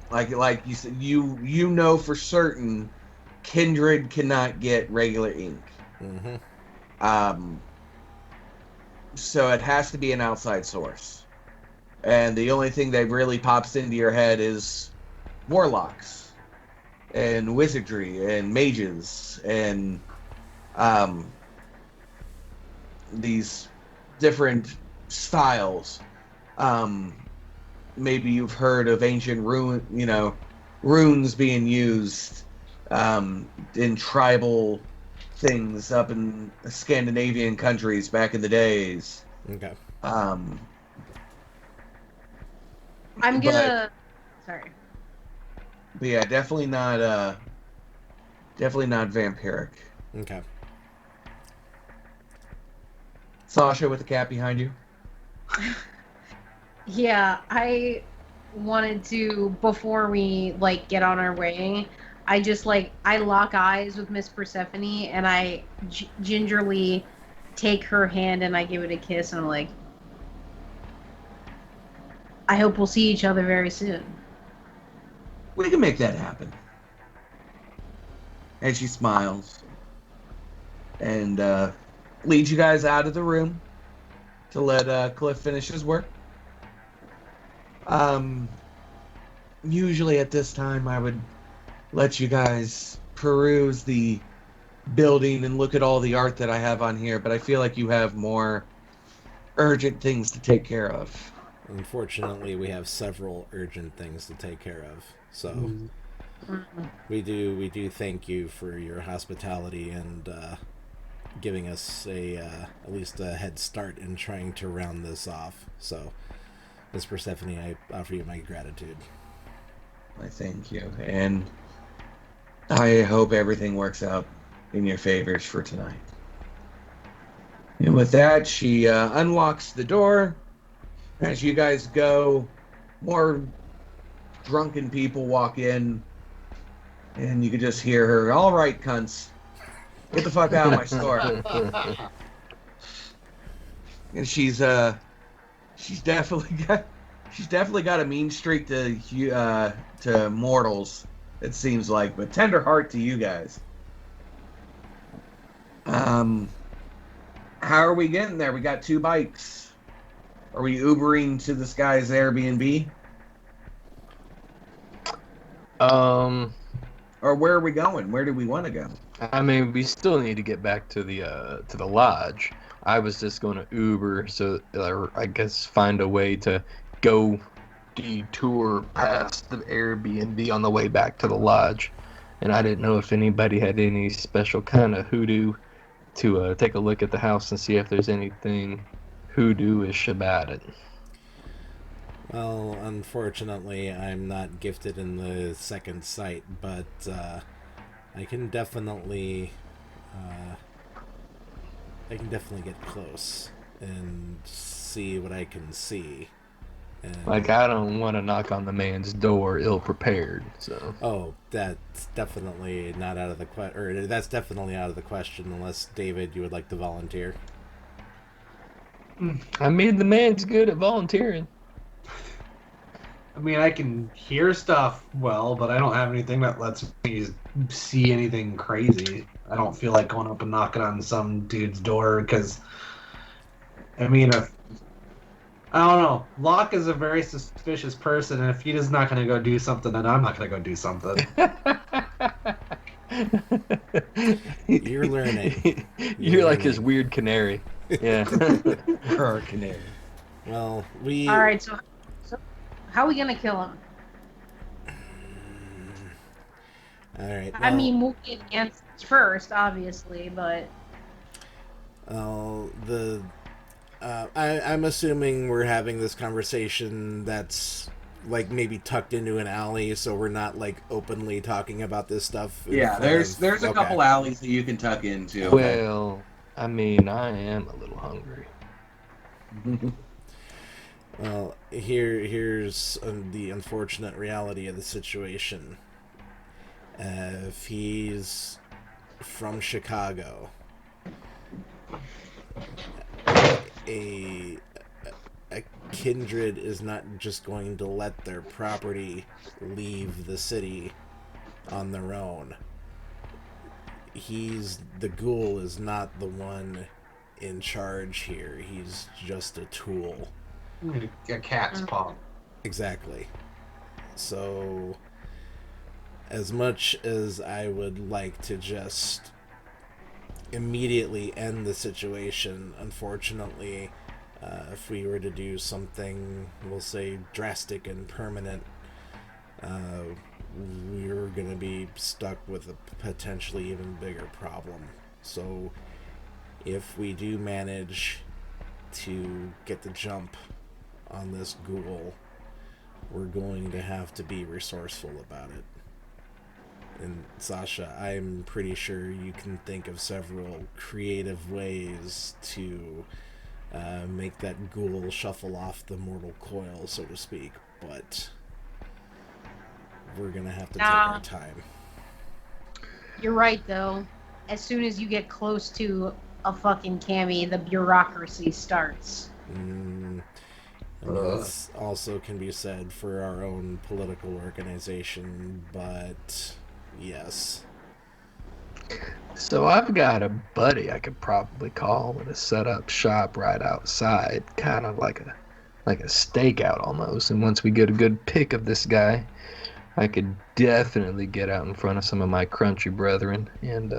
Like you said, you know for certain kindred cannot get regular ink. Mm-hmm. So it has to be an outside source. And the only thing that really pops into your head is warlocks and wizardry and mages and these different styles. Maybe you've heard of ancient runes being used in tribal things up in Scandinavian countries back in the days. Okay. I'm gonna. Sorry. But yeah, definitely not vampiric. Okay. Sasha with the cat behind you. Yeah, I wanted to, before we like get on our way, I lock eyes with Miss Persephone and I gingerly take her hand and I give it a kiss and I'm like, I hope we'll see each other very soon. We can make that happen. And she smiles and leads you guys out of the room to let Cliff finish his work. Usually at this time, I would let you guys peruse the building and look at all the art that I have on here, but I feel like you have more urgent things to take care of. Unfortunately, we have several urgent things to take care of. So Mm. we do thank you for your hospitality and giving us at least a head start in trying to round this off. So, Miss Persephone, I offer you my gratitude. I thank you, and I hope everything works out in your favors for tonight. And with that, she unlocks the door. As you guys go, more drunken people walk in, and you can just hear her, "All right, cunts, get the fuck out of my store." And she's definitely got a mean streak to mortals, it seems like, but tender heart to you guys. How are we getting there? We got 2 bikes. Are we Ubering to this guy's Airbnb? Or where are we going? Where do we want to go? I mean, we still need to get back to the lodge. I was just going to Uber, or I guess find a way to go detour past the Airbnb on the way back to the lodge. And I didn't know if anybody had any special kind of hoodoo to take a look at the house and see if there's anything hoodoo-ish about it. Well, unfortunately, I'm not gifted in the second sight, but I can definitely get close and see what I can see. And, Like, I don't want to knock on the man's door ill-prepared, so... Oh, that's definitely not out of the or that's definitely out of the question, unless, David, you would like to volunteer. I mean, the man's good at volunteering. I mean, I can hear stuff well, but I don't have anything that lets me see anything crazy. I don't feel like going up and knocking on some dude's door because, I mean, I don't know. Locke is a very suspicious person, and if he's not going to go do something, then I'm not going to go do something. You're learning. You're like his weird canary. Yeah. Or canary. Well, All right, so how are we gonna kill him? All right. Well, I mean, we'll get answers first, obviously, but I'm assuming we're having this conversation that's like maybe tucked into an alley, so we're not like openly talking about this stuff. Yeah, there's a couple alleys that you can tuck into. Well, I mean, I am a little hungry. Well, here's the unfortunate reality of the situation. If he's from Chicago, a kindred is not just going to let their property leave the city on their own. The ghoul is not the one in charge here. He's just a tool. A cat's paw. Exactly. So, as much as I would like to just immediately end the situation, unfortunately, if we were to do something, we'll say, drastic and permanent, we're going to be stuck with a potentially even bigger problem. So, if we do manage to get the jump on this ghoul, we're going to have to be resourceful about it. And Sasha, I'm pretty sure you can think of several creative ways to make that ghoul shuffle off the mortal coil, so to speak. But we're gonna have to take our time. You're right, though. As soon as you get close to a fucking cami, the bureaucracy starts. I mean, this also can be said for our own political organization, but yes. So I've got a buddy I could probably call with a set up shop right outside, kind of like a stakeout almost. And once we get a good pick of this guy, I could definitely get out in front of some of my crunchy brethren, and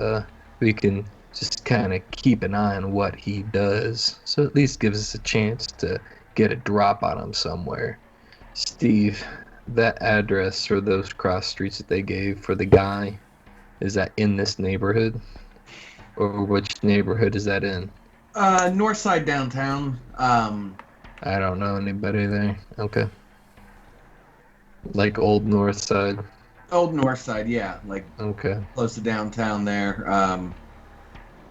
we can just kind of keep an eye on what he does. So at least gives us a chance to get a drop on him somewhere. Steve, that address or those cross streets that they gave for the guy, is that in this neighborhood? Or which neighborhood is that in? North side downtown. I don't know anybody there. Okay. Like Old North Side. Old North Side, yeah, like Okay. close to downtown there.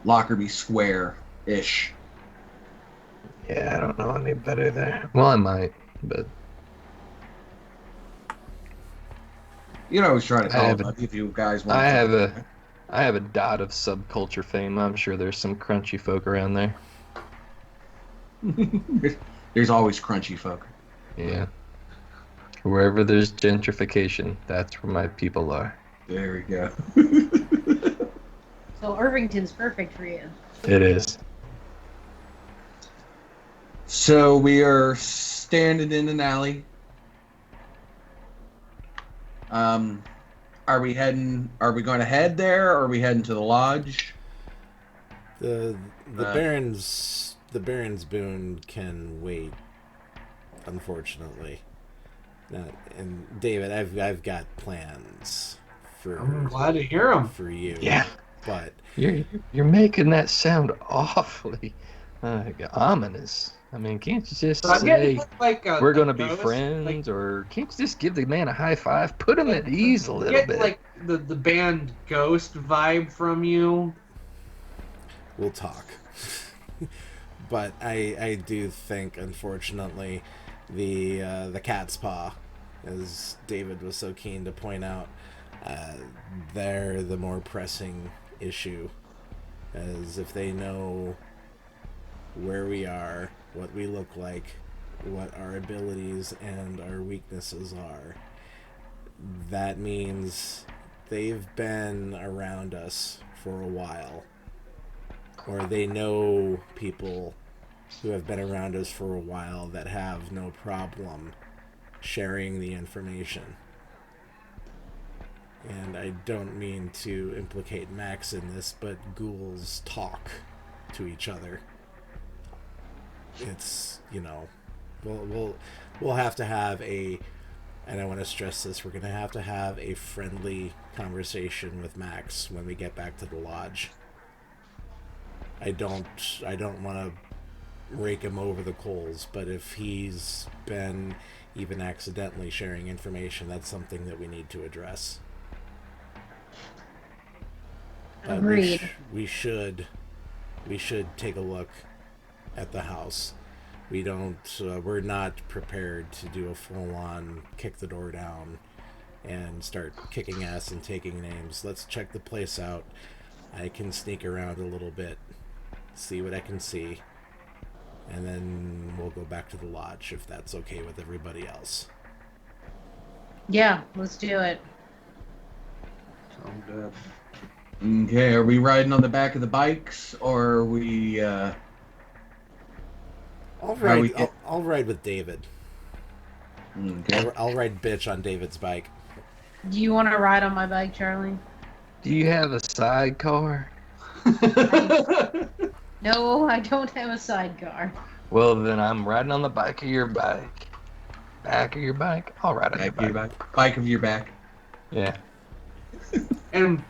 Lockerbie Square-ish. Yeah, I don't know anybody there. Well, I might, but You can always try to I call have them a- up if you guys want. I have a dot of subculture fame. I'm sure there's some crunchy folk around there. There's always crunchy folk. Yeah. Wherever there's gentrification, that's where my people are. There we go. So Irvington's perfect for you. It is. So we are standing in an alley. Are we going to head there, or are we heading to the lodge? The Baron's boon can wait, unfortunately. And David, I've got plans for. I'm glad to hear them. For you. Yeah. But You're making that sound awfully ominous. I mean, can't you just So I'm say getting like we're gonna be ghost, friends, or can't you just give the man a high five, put him at ease a little get bit? like the band Ghost vibe from you. we'll talk. But I do think, unfortunately, the cat's paw, as David was so keen to point out, they're the more pressing issue. As if they know where we are, what we look like, what our abilities and our weaknesses are, that means they've been around us for a while. Or they know people who have been around us for a while that have no problem sharing the information. And I don't mean to implicate Max in this, but ghouls talk to each other. It's, we'll have to have and I want to stress this, we're going to have a friendly conversation with Max when we get back to the lodge. I don't want to rake him over the coals, but if he's been even accidentally sharing information, that's something that we need to address. Agreed. We should take a look at the house. We're not prepared to do a full-on kick the door down and start kicking ass and taking names. Let's check the place out. I can sneak around a little bit, see what I can see, and then we'll go back to the lodge if that's okay with everybody else. Yeah, let's do it. Sounds good. Okay, are we riding on the back of the bikes, or are we? I'll How we ride. get- I'll ride with David. Okay. I'll ride bitch on David's bike. Do you want to ride on my bike, Charlie? Do you have a sidecar? No, I don't have a sidecar. Well, then I'm riding on the back of your bike. Back of your bike? I'll ride on your Back of your bike. back. Bike of your back. Yeah. And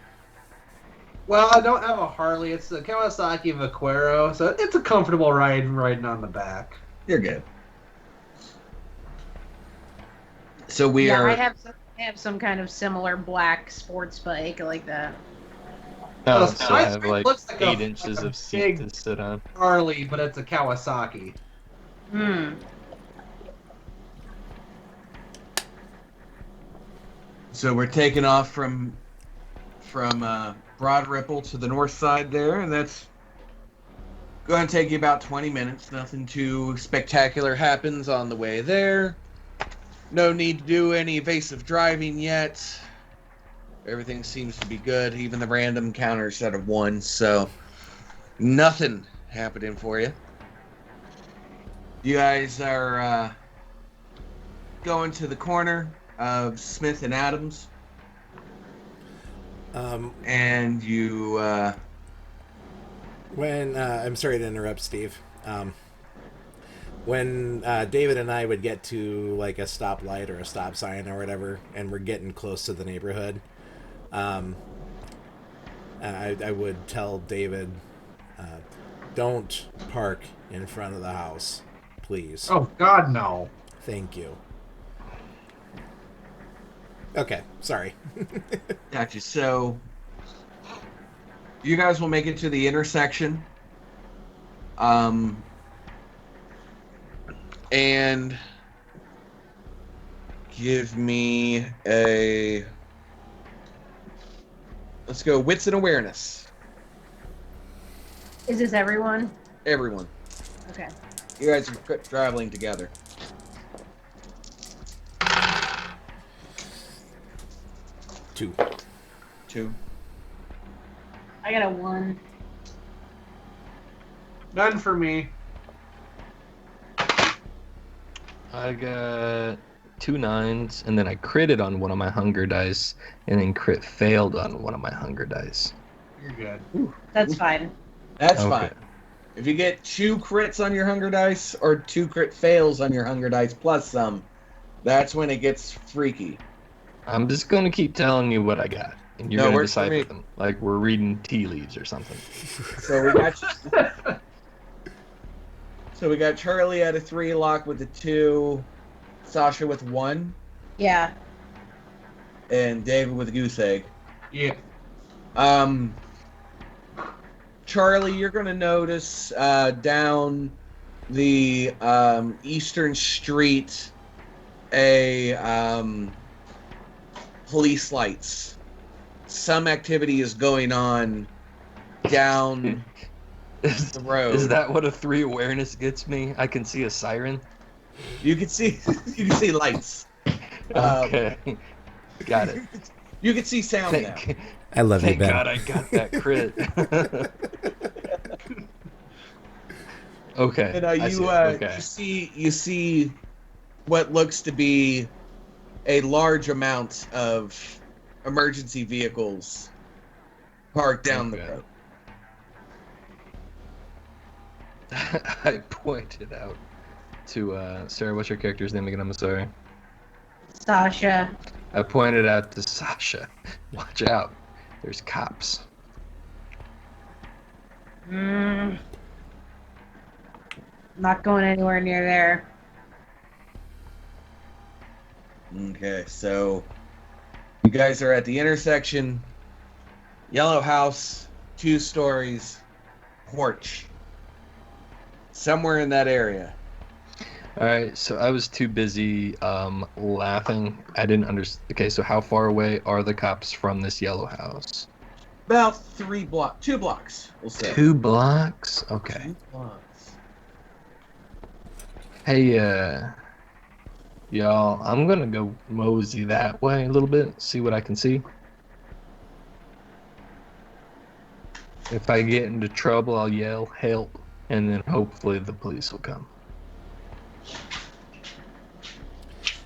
well, I don't have a Harley. It's a Kawasaki Vaquero, so it's a comfortable ride riding on the back. You're good. So we Yeah, are. I have some kind of similar black sports bike like that. Oh, So so I have Masquerade like looks like 8 inches like a of seat big to sit on. Harley, but it's a Kawasaki. Hmm. So we're taking off from Broad Ripple to the north side there, and that's going to take you about 20 minutes. Nothing too spectacular happens on the way there. No need to do any evasive driving yet. Everything seems to be good. Even the random counters set of 1, so nothing happening for you. You guys are going to the corner of Smith and Adams, and you When I'm sorry to interrupt, Steve. When David and I would get to like a stoplight or a stop sign or whatever, and we're getting close to the neighborhood, I would tell David, don't park in front of the house, please. Oh God, no! Thank you. Okay, sorry. Gotcha. So you guys will make it to the intersection. And give me a, let's go wits and awareness. Is this everyone? Everyone. Okay. You guys are traveling together. 2. 2. I got a 1. None for me. I got 2 9s, and then I critted on one of my hunger dice, and then crit failed on one of my hunger dice. You're good. That's fine. That's Okay. fine. If you get 2 crits on your hunger dice or 2 crit fails on your hunger dice plus some, that's when it gets freaky. I'm just gonna keep telling you what I got, and you're No, gonna works for me. decipher them like we're reading tea leaves or something. So we got so we got Charlie at a 3, Locke with a 2, Sasha with 1, Yeah. and David with a goose egg. Yeah. Charlie, you're going to notice down the eastern street a police lights. Some activity is going on down the road. Is that what a 3 awareness gets me? I can see a siren. You can see lights. Okay, got it. You can see sound now. Thank, I love you, thank Ben. God I got that crit. Okay. And I see it. Okay. you see what looks to be a large amount of emergency vehicles parked down the Okay. road. I pointed out to Sarah. What's your character's name again? I'm sorry. Sasha. I pointed out to Sasha. Watch out. There's cops. Not going anywhere near there. Okay, so you guys are at the intersection. Yellow house, 2 stories, porch. Somewhere in that area. All right. So I was too busy laughing. I didn't understand. Okay. So how far away are the cops from this yellow house? About 2 blocks, we'll say. 2 blocks. Okay. 2 blocks. Hey, y'all. I'm gonna go mosey that way a little bit. See what I can see. If I get into trouble, I'll yell help, and then hopefully the police will come.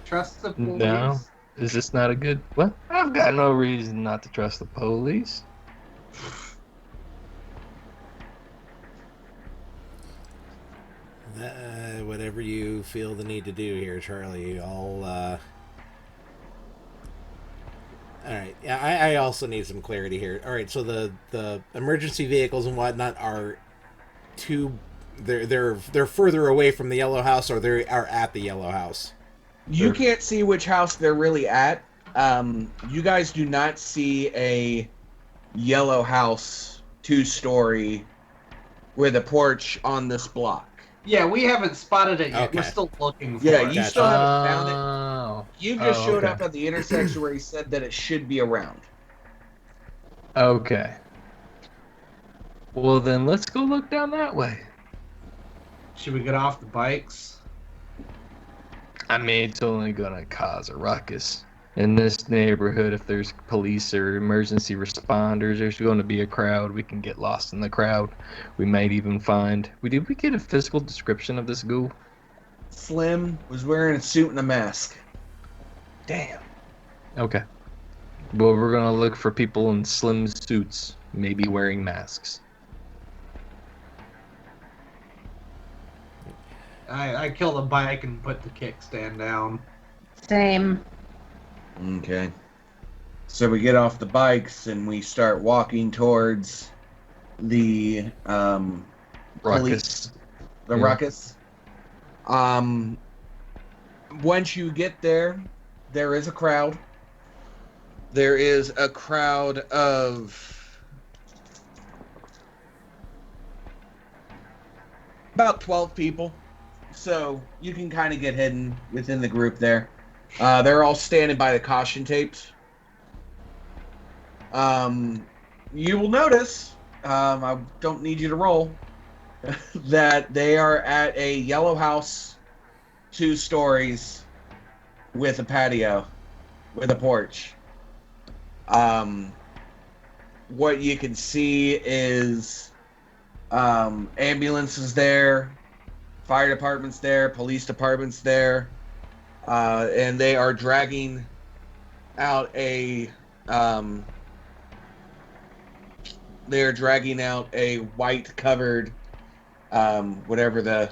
Trust the police. No? Is this not a good... What? I've got no reason not to trust the police. Whatever you feel the need to do here, Charlie. All right. Yeah, I also need some clarity here. All right. So the emergency vehicles and whatnot are they're further away from the yellow house, or they are at the yellow house. You can't see which house they're really at. You guys do not see a yellow house, 2-story, with a porch on this block. Yeah, we haven't spotted it yet. Okay. We're still looking for Yeah, it. you still haven't found it. Oh. You just showed okay. up at the intersection where he said that it should be around. Okay. Well, then let's go look down that way. Should we get off the bikes? I mean, it's only gonna cause a ruckus. In this neighborhood, if there's police or emergency responders, there's going to be a crowd. We can get lost in the crowd. We might even find... Did we get a physical description of this ghoul? Slim was wearing a suit and a mask. Damn. Okay. Well, we're going to look for people in slim suits, maybe wearing masks. I killed a bike and put the kickstand down. Same. Okay. So we get off the bikes and we start walking towards the Ruckus. The Yeah. ruckus. Once you get there, there is a crowd. There is a crowd of about 12 people. So you can kind of get hidden within the group there. They're all standing by the caution tapes. You will notice, I don't need you to roll, that they are at a yellow house, 2 stories, with a patio, with a porch. What you can see is ambulances there, fire departments there, police departments there, and they are dragging out a white covered whatever the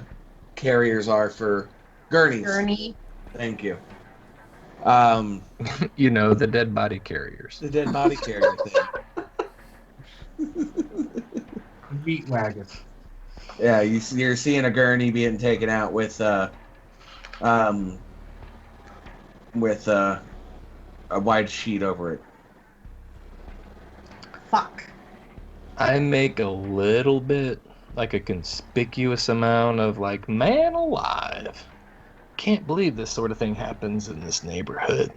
carriers are for gurneys. Gurney. Thank you. You know, the dead body carriers. The dead body carrier thing. Meat wagon. Yeah, you're seeing a gurney being taken out with a wide sheet over it. Fuck. I make a little bit, like a conspicuous amount of like, man alive. Can't believe this sort of thing happens in this neighborhood.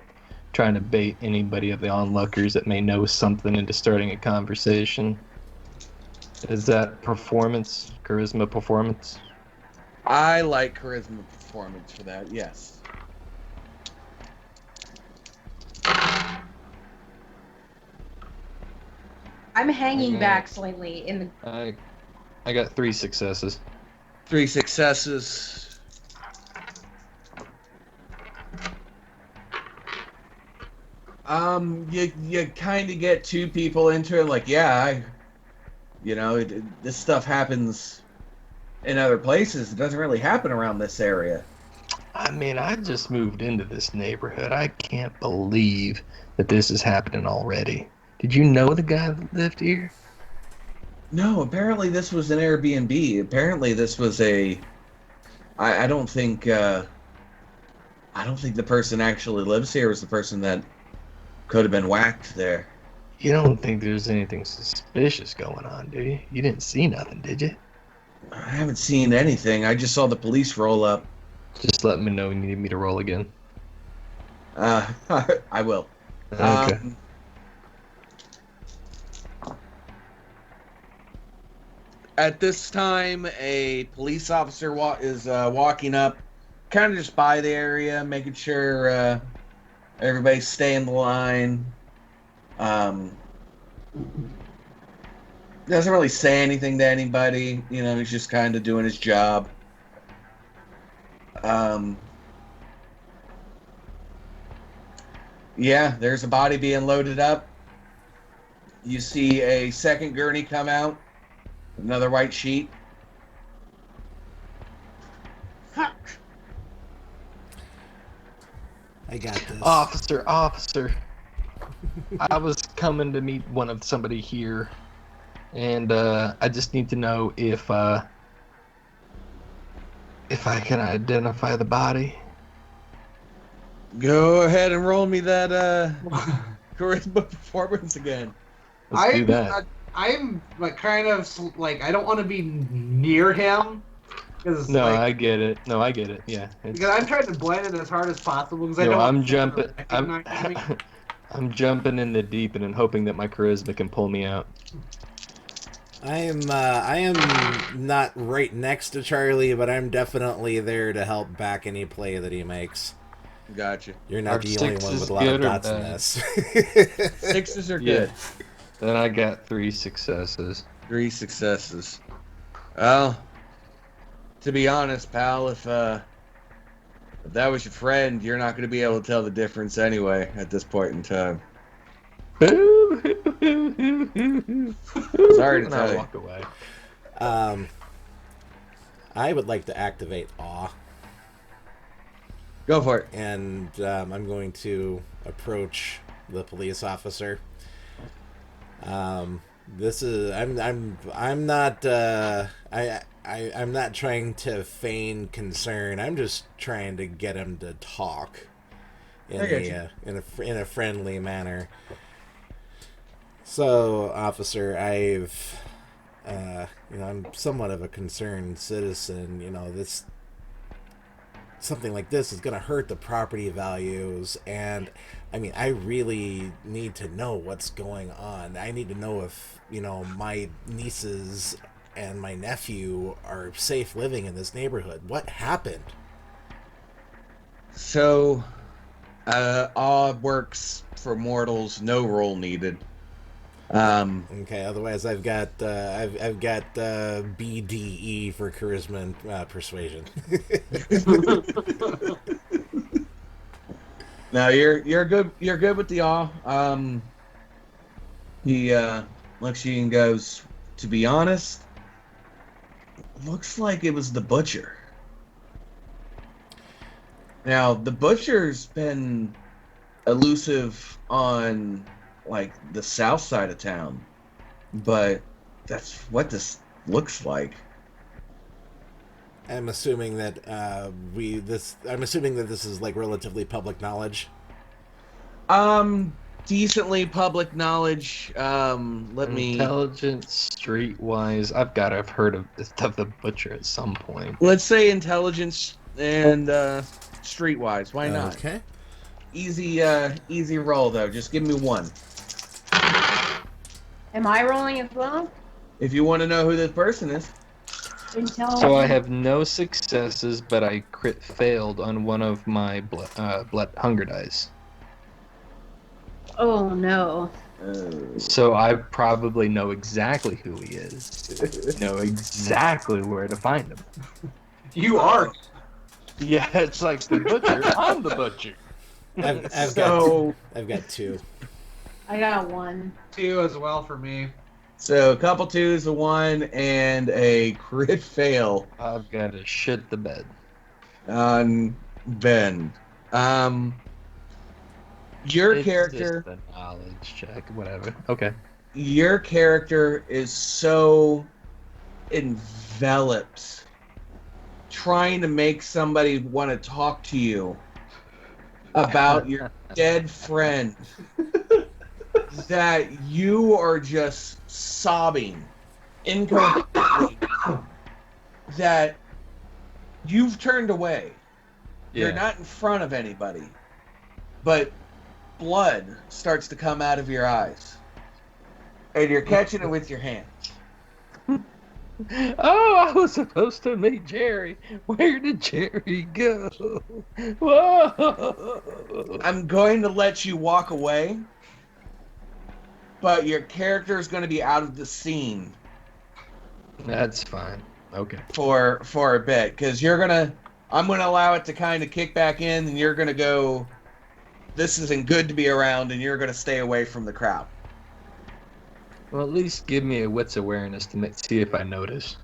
Trying to bait anybody of the onlookers that may know something into starting a conversation. Is that charisma performance? I like charisma performance for that, yes. I'm hanging Yeah. back slightly in the. I got 3 successes. 3 successes. You kind of get 2 people into it, like, yeah, this stuff happens in other places. It doesn't really happen around this area. I mean, I just moved into this neighborhood. I can't believe that this is happening already. Did you know the guy that lived here? No, apparently this was an Airbnb. Apparently this was I don't think the person actually lives here. It was the person that could have been whacked there. You don't think there's anything suspicious going on, do you? You didn't see nothing, did you? I haven't seen anything. I just saw the police roll up. Just let me know when you need me to roll again. I will. Okay. At this time, a police officer is walking up, kind of just by the area, making sure everybody's staying in the line. Doesn't really say anything to anybody. He's just kind of doing his job. Yeah, there's a body being loaded up. You see a second gurney come out. Another white sheet. Fuck. I got this. Officer. I was coming to meet somebody here, and I just need to know if I can identify the body. Go ahead and roll me that charisma performance again. Let's do that. I'm like kind of like I don't want to be near him because No, like I get it. No, I get it. Yeah. because I'm trying to blend it as hard as possible because I No, don't I'm want him to jumping. recognize me. I'm jumping in the deep and hoping that my charisma can pull me out. I am not right next to Charlie, but I'm definitely there to help back any play that he makes. Gotcha. You're not Are the only one sixes with a lot of good or dots in bad? this. Sixes are Yeah. good. Then I got 3 successes. 3 successes. Well, to be honest, pal, if that was your friend, you're not going to be able to tell the difference anyway at this point in time. Sorry to And tell I you. walk away. I would like to activate Awe, Go for it. and I'm going to approach the police officer. This is I'm not I'm not trying to feign concern. I'm just trying to get him to talk in I get you. in a friendly manner. So, officer, I'm somewhat of a concerned citizen. This something like this is going to hurt the property values, and I really need to know what's going on. I need to know if my nieces and my nephew are safe living in this neighborhood. What happened? So, awe works for mortals, no roll needed. Okay. Otherwise, I've got BDE for charisma and persuasion. No, you're good. You're good with the awe. He looks at you and goes, "To be honest, looks like it was the butcher." Now, the butcher's been elusive on like the south side of town, but that's what this looks like. I'm assuming that this is like relatively public knowledge. Decently public knowledge. Let me. Intelligence, streetwise. I've got to have heard of the butcher at some point. Let's say intelligence and streetwise. Why not? Okay. Easy roll though. Just give me one. Am I rolling as well? If you want to know who this person is. Intelligence. So I have no successes, but I crit failed on one of my blood hunger dice. Oh no. So I probably know exactly who he is. Know exactly where to find him. You are. Yeah, it's like the butcher. I'm the butcher. I've got two. I got 1. 2 as well for me. So a couple twos, a 1, and a crit fail I've got to shit the bed. on Ben. Your It's character. just a knowledge check, whatever. Okay. Your character is so enveloped trying to make somebody want to talk to you about your dead friend that you are just sobbing incoherently that you've turned away. You're not in front of anybody, but blood starts to come out of your eyes, and you're catching it with your hands. Oh, I was supposed to meet Jerry. Where did Jerry go? Whoa! I'm going to let you walk away, but your character is going to be out of the scene That's fine. Okay. for a bit, because I'm gonna allow it to kind of kick back in, and you're gonna go, this isn't good to be around, and you're gonna stay away from the crowd. Well, at least give me a wits awareness to see if I notice.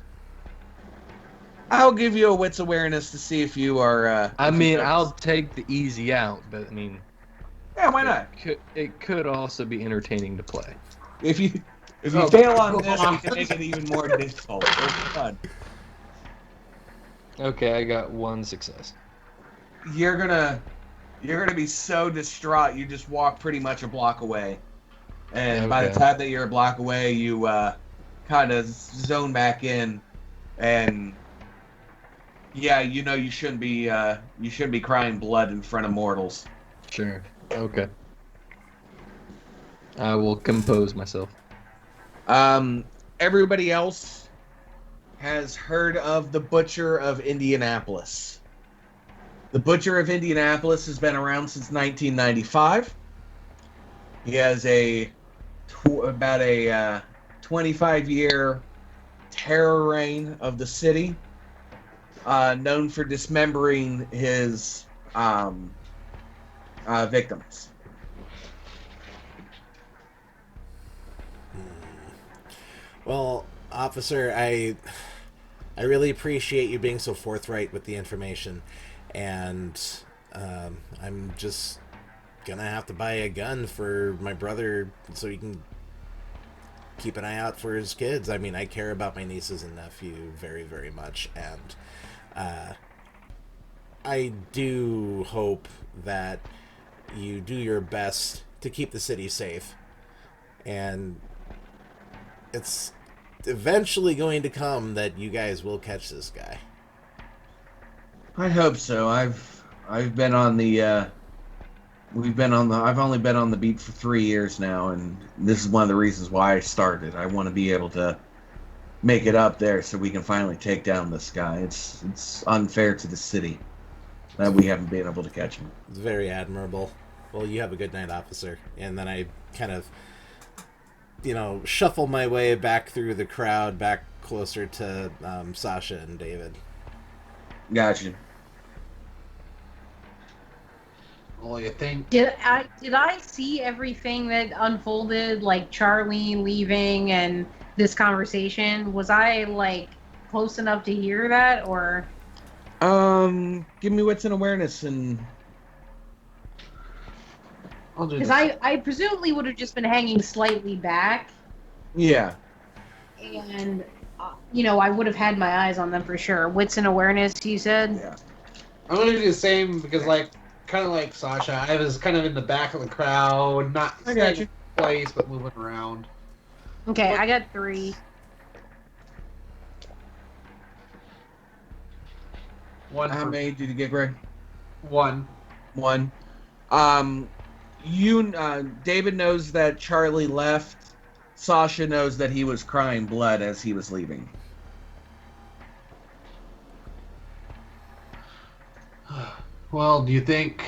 I'll give you a wits awareness to see if you are. I'll take the easy out, but Yeah, why not? It could also be entertaining to play. If you fail on this, we can make it even more difficult. It'll be fun. Okay, I got 1 success. You're gonna be so distraught, you just walk pretty much a block away, And by the Okay. time that you're a block away, you kind of zone back in, and yeah, you shouldn't be crying blood in front of mortals. Sure. Okay. I will compose myself. Everybody else has heard of the Butcher of Indianapolis. The Butcher of Indianapolis has been around since 1995. He has about a 25-year terror reign of the city, known for dismembering his victims. Well, officer, I really appreciate you being so forthright with the information, and I'm just gonna have to buy a gun for my brother so he can keep an eye out for his kids. I mean, I care about my nieces and nephew very, very much, and I do hope that you do your best to keep the city safe, and it's eventually going to come that you guys will catch this guy. I hope so. I've been on the I've only been on the beat for 3 years now, and this is one of the reasons why I started. I want to be able to make it up there so we can finally take down this guy. It's unfair to the city that we haven't been able to catch him. It's very admirable. Well, you have a good night, officer. And then I kind of, shuffle my way back through the crowd, back closer to Sasha and David. Gotcha. Well, you think? Did I see everything that unfolded, like Charlie leaving and this conversation? Was I like close enough to hear that, or? Give me wits and awareness, and I'll do Because this. I presumably would have just been hanging slightly back, yeah. and I would have had my eyes on them for sure. Wits and awareness, you said. Yeah. I'm gonna do the same because, kind of like Sasha, I was kind of in the back of the crowd, not I got staying you. in place, but moving around. Okay, I got 3. One How for many did you get, Greg? one. One. David knows that Charlie left. Sasha knows that he was crying blood as he was leaving. Well, do you think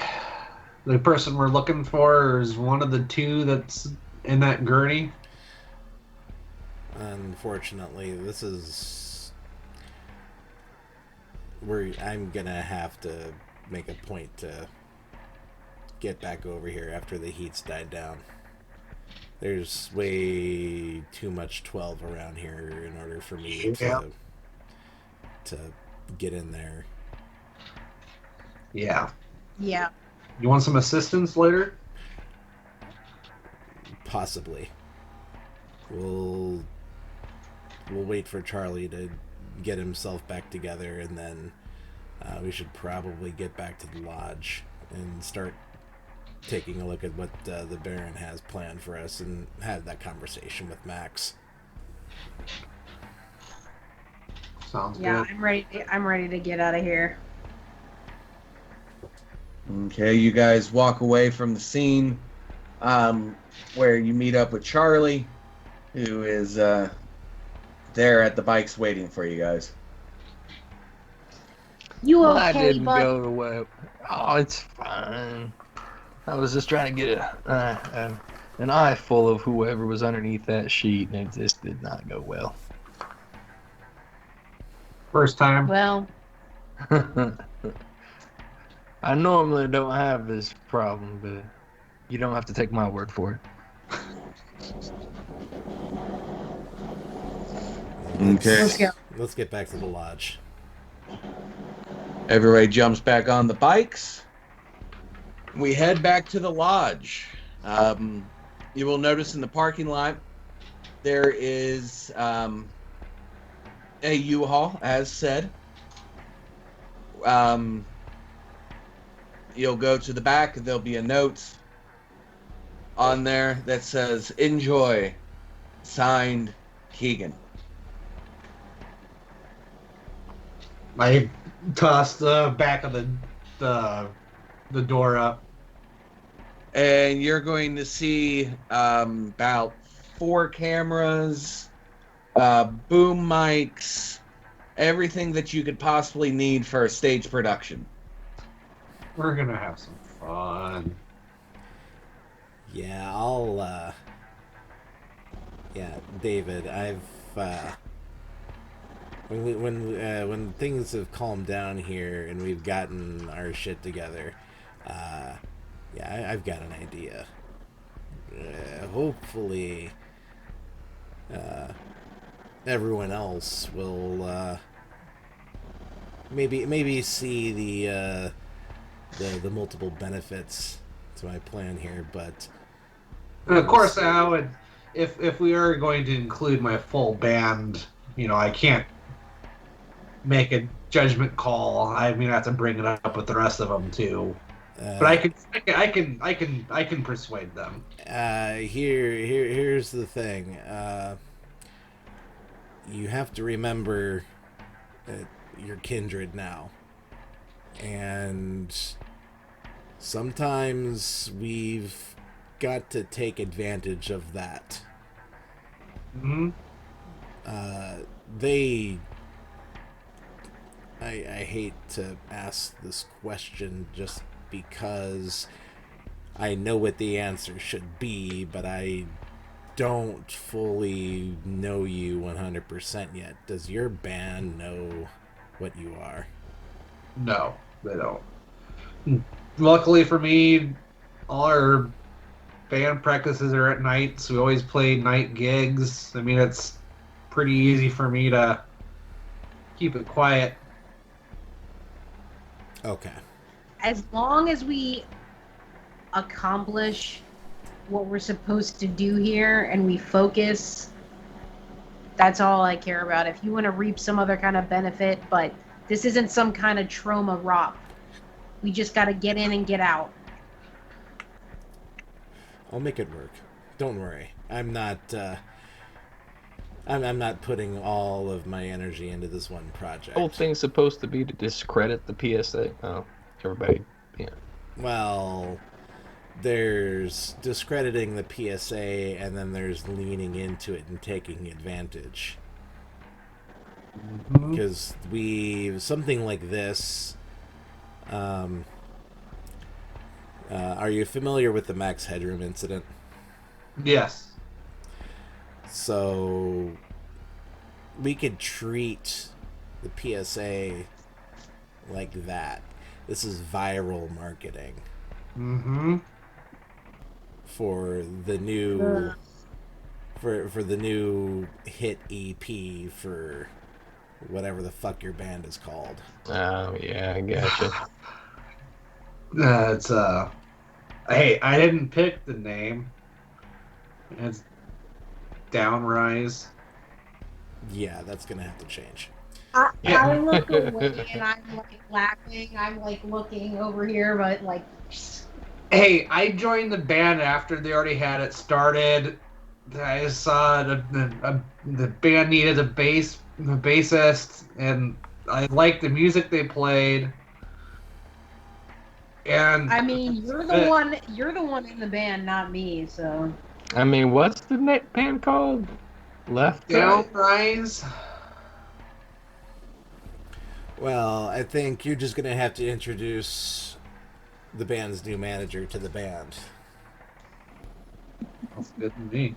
the person we're looking for is one of the two that's in that gurney? Unfortunately, this is where I'm gonna have to make a point to get back over here after the heat's died down. There's way too much 12 around here in order for me Yeah. to get in there. Yeah. Yeah. You want some assistance later? Possibly. We'll wait for Charlie to get himself back together, and then we should probably get back to the lodge and start taking a look at what the Baron has planned for us and have that conversation with Max. Sounds Yeah, good. I'm ready to get out of here. Okay, you guys walk away from the scene where you meet up with Charlie, who is there at the bikes waiting for you guys. You Well, okay, I didn't bud? go the way. Oh, it's fine. I was just trying to get an eye full of whoever was underneath that sheet, and it just did not go well. First time. Well, I normally don't have this problem, but you don't have to take my word for it. Okay. let's go. Let's get back to the lodge. Everybody jumps back on the bikes. We head back to the lodge. You will notice in the parking lot there is a U-Haul, as said. You'll go to the back. There'll be a note on there that says "Enjoy," signed Keegan. I tossed the back of the door up. And you're going to see about 4 cameras, boom mics, everything that you could possibly need for a stage production. We're gonna have some fun. Yeah, yeah, David, when things have calmed down here and we've gotten our shit together, yeah, I've got an idea. Hopefully, everyone else will maybe see the multiple benefits to my plan here, but And of course, I would, if we are going to include my full band, I can't make a judgment call. I mean, I have to bring it up with the rest of them too. But I can persuade them. Here's the thing. You have to remember that you're kindred now, and sometimes we've got to take advantage of that. Hmm. They I hate to ask this question just because I know what the answer should be, but I don't fully know you 100% yet. Does your band know what you are? No, they don't. Luckily for me, all our band practices are at night, so we always play night gigs. I mean, it's pretty easy for me to keep it quiet. Okay. As long as we accomplish what we're supposed to do here and we focus, that's all I care about. If you want to reap some other kind of benefit, but this isn't some kind of trauma rop. We just got to get in and get out. I'll make it work. Don't worry. I'm not I'm not putting all of my energy into this one project. The whole thing's supposed to be to discredit the PSA. Oh, everybody, yeah. Well, there's discrediting the PSA, and then there's leaning into it and taking advantage. Mhm. Because something like this. Are you familiar with the Max Headroom incident? Yes. So we could treat the PSA like that. This is viral marketing Mm-hmm. for the new for the new hit EP for whatever the fuck your band is called. Oh, yeah, I gotcha. It's hey, I didn't pick the name. It's Downrise. Yeah, that's gonna have to change. I look away and I'm like laughing. I'm like looking over here, but like, Hey, I joined the band after they already had it started. I saw the band needed a bassist, and I liked the music they played. And I mean, you're the one in the band, not me. So I mean, what's the band called? Left Side? Downrise. Well, I think you're just gonna have to introduce the band's new manager to the band. That's good to me.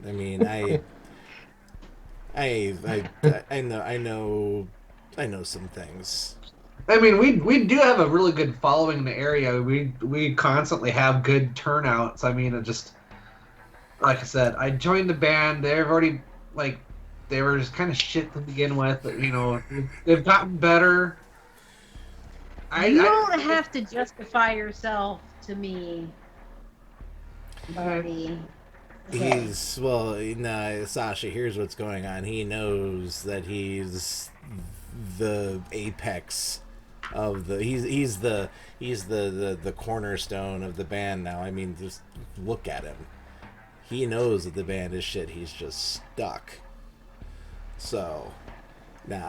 I mean, I know some things. I mean, we do have a really good following in the area. We constantly have good turnouts. I mean, it just like I said, I joined the band. They've already they were just kind of shit to begin with. But, they've gotten better. you don't have to justify yourself to me, buddy. Okay. Sasha, here's what's going on. He knows that he's the apex of the he's the cornerstone of the band now. I mean, just look at him. He knows that the band is shit. He's just stuck. So now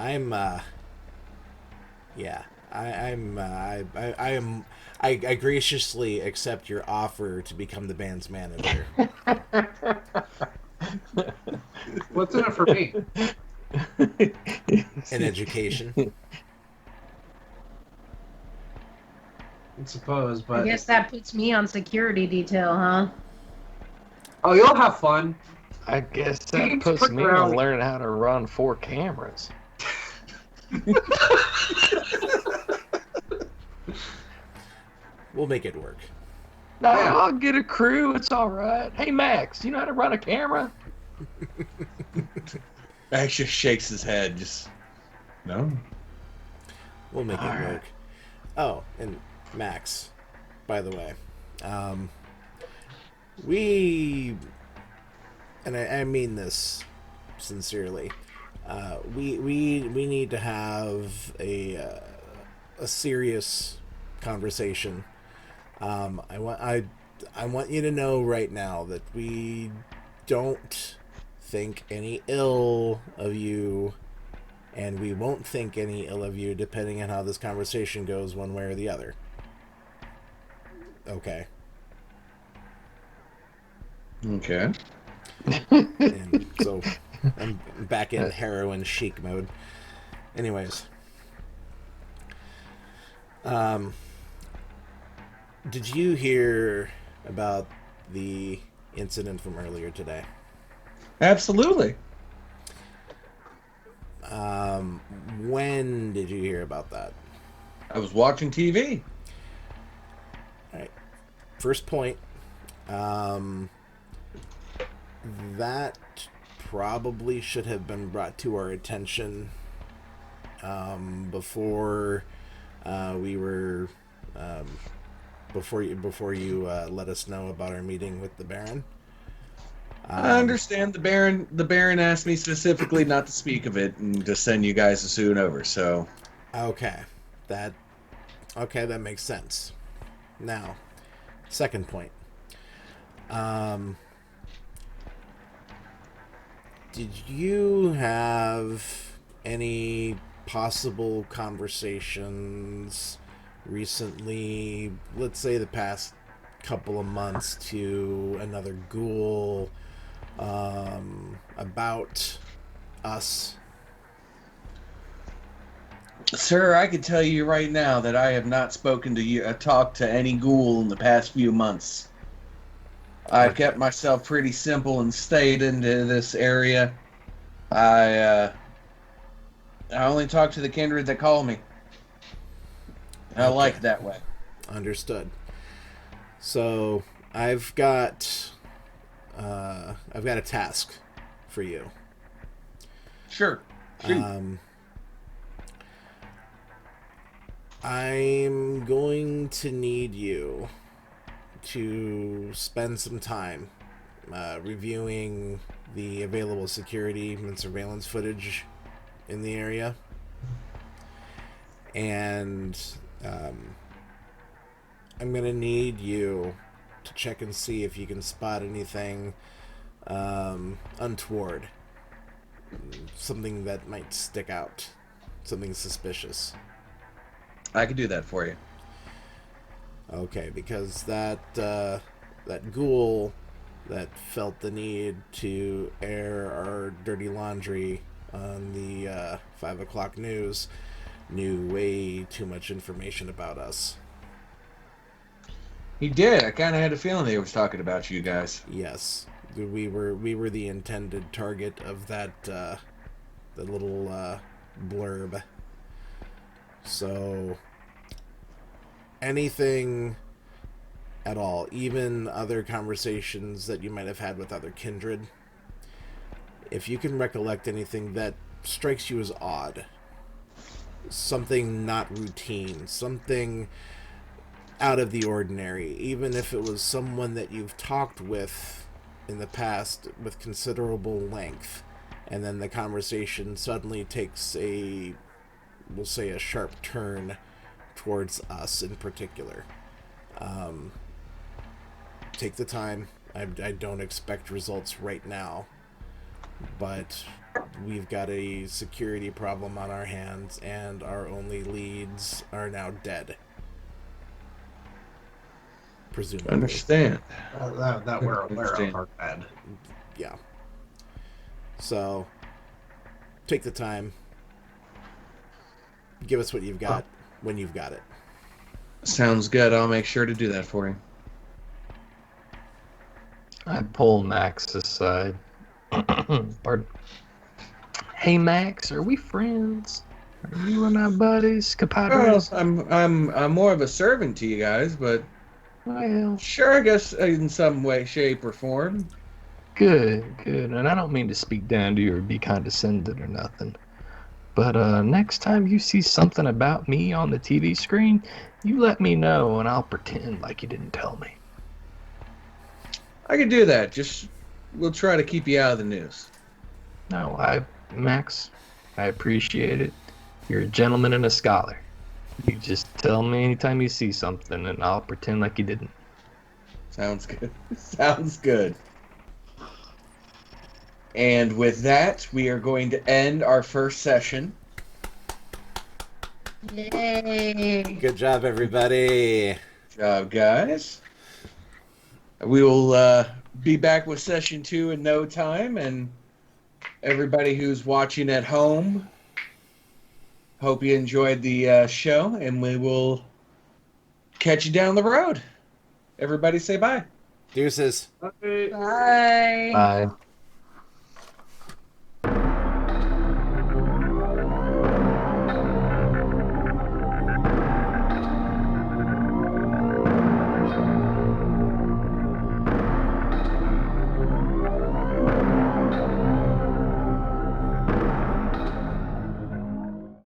I graciously accept your offer to become the band's manager. What's in it for me? An education. I suppose, I but guess that puts me on security detail, huh? oh, you'll have fun. I guess that Game's puts pretty me rowdy. on learning how to run 4 cameras. We'll make it work. No, Yeah. I'll get a crew. It's all right. Hey, Max, you know how to run a camera? Max just shakes his head. Just no. We'll make All it right. work. Oh, and Max, by the way, we, and I mean this sincerely, we need to have a serious conversation. I want you to know right now that we don't think any ill of you, and we won't think any ill of you depending on how this conversation goes one way or the other. Okay. Okay. And so I'm back in heroin chic mode. Anyways. Did you hear about the incident from earlier today? Absolutely. When did you hear about that? I was watching TV. All right. First point. That probably should have been brought to our attention before we were before you let us know about our meeting with the Baron. I understand the Baron. The Baron asked me specifically not to speak of it and to send you guys as soon over. So Okay, that makes sense. Now, second point. Did you have any possible conversations recently, let's say the past couple of months, to another ghoul about us? sir, I can tell you right now that I have not spoken to you, talked to any ghoul in the past few months. I've kept myself pretty simple and stayed into this area. I only talk to the kindred that call me. I Okay. like it that way. Understood. So I've got a task for you. Sure. I'm going to need you to spend some time reviewing the available security and surveillance footage in the area, and I'm going to need you to check and see if you can spot anything untoward, something that might stick out, something suspicious. I can do that for you. Okay, because that ghoul that felt the need to air our dirty laundry on the 5 o'clock news knew way too much information about us. He did. I kind of had a feeling he was talking about you guys. Yes, we were the intended target of that the little blurb. So anything at all, even other conversations that you might have had with other kindred, if you can recollect anything that strikes you as odd, something not routine, something out of the ordinary, even if it was someone that you've talked with in the past with considerable length, and then the conversation suddenly takes we'll say, a sharp turn towards us in particular. Take the time. I don't expect results right now, but we've got a security problem on our hands, and our only leads are now dead. Presumably. Understand. That we're aware of are dead. Yeah. So, take the time. Give us what you've got when you've got it. Sounds good. I'll make sure to do that for you. I pull Max aside. Pardon. Hey Max, are we friends? Are you and I buddies, Well, compadres? I'm more of a servant to you guys, but Well, sure, I guess in some way, shape, or form. good, good. And I don't mean to speak down to you or be condescending or nothing. But next time you see something about me on the TV screen, you let me know and I'll pretend like you didn't tell me. I could do that. Just we'll try to keep you out of the news. No, Max, I appreciate it. You're a gentleman and a scholar. You just tell me anytime you see something and I'll pretend like you didn't. Sounds good. Sounds good. And with that, we are going to end our first session. Yay! Good job, everybody. Good job, guys. We will be back with session 2 in no time, and everybody who's watching at home, hope you enjoyed the show, and we will catch you down the road. Everybody say bye. Deuces. Okay. Bye. Bye.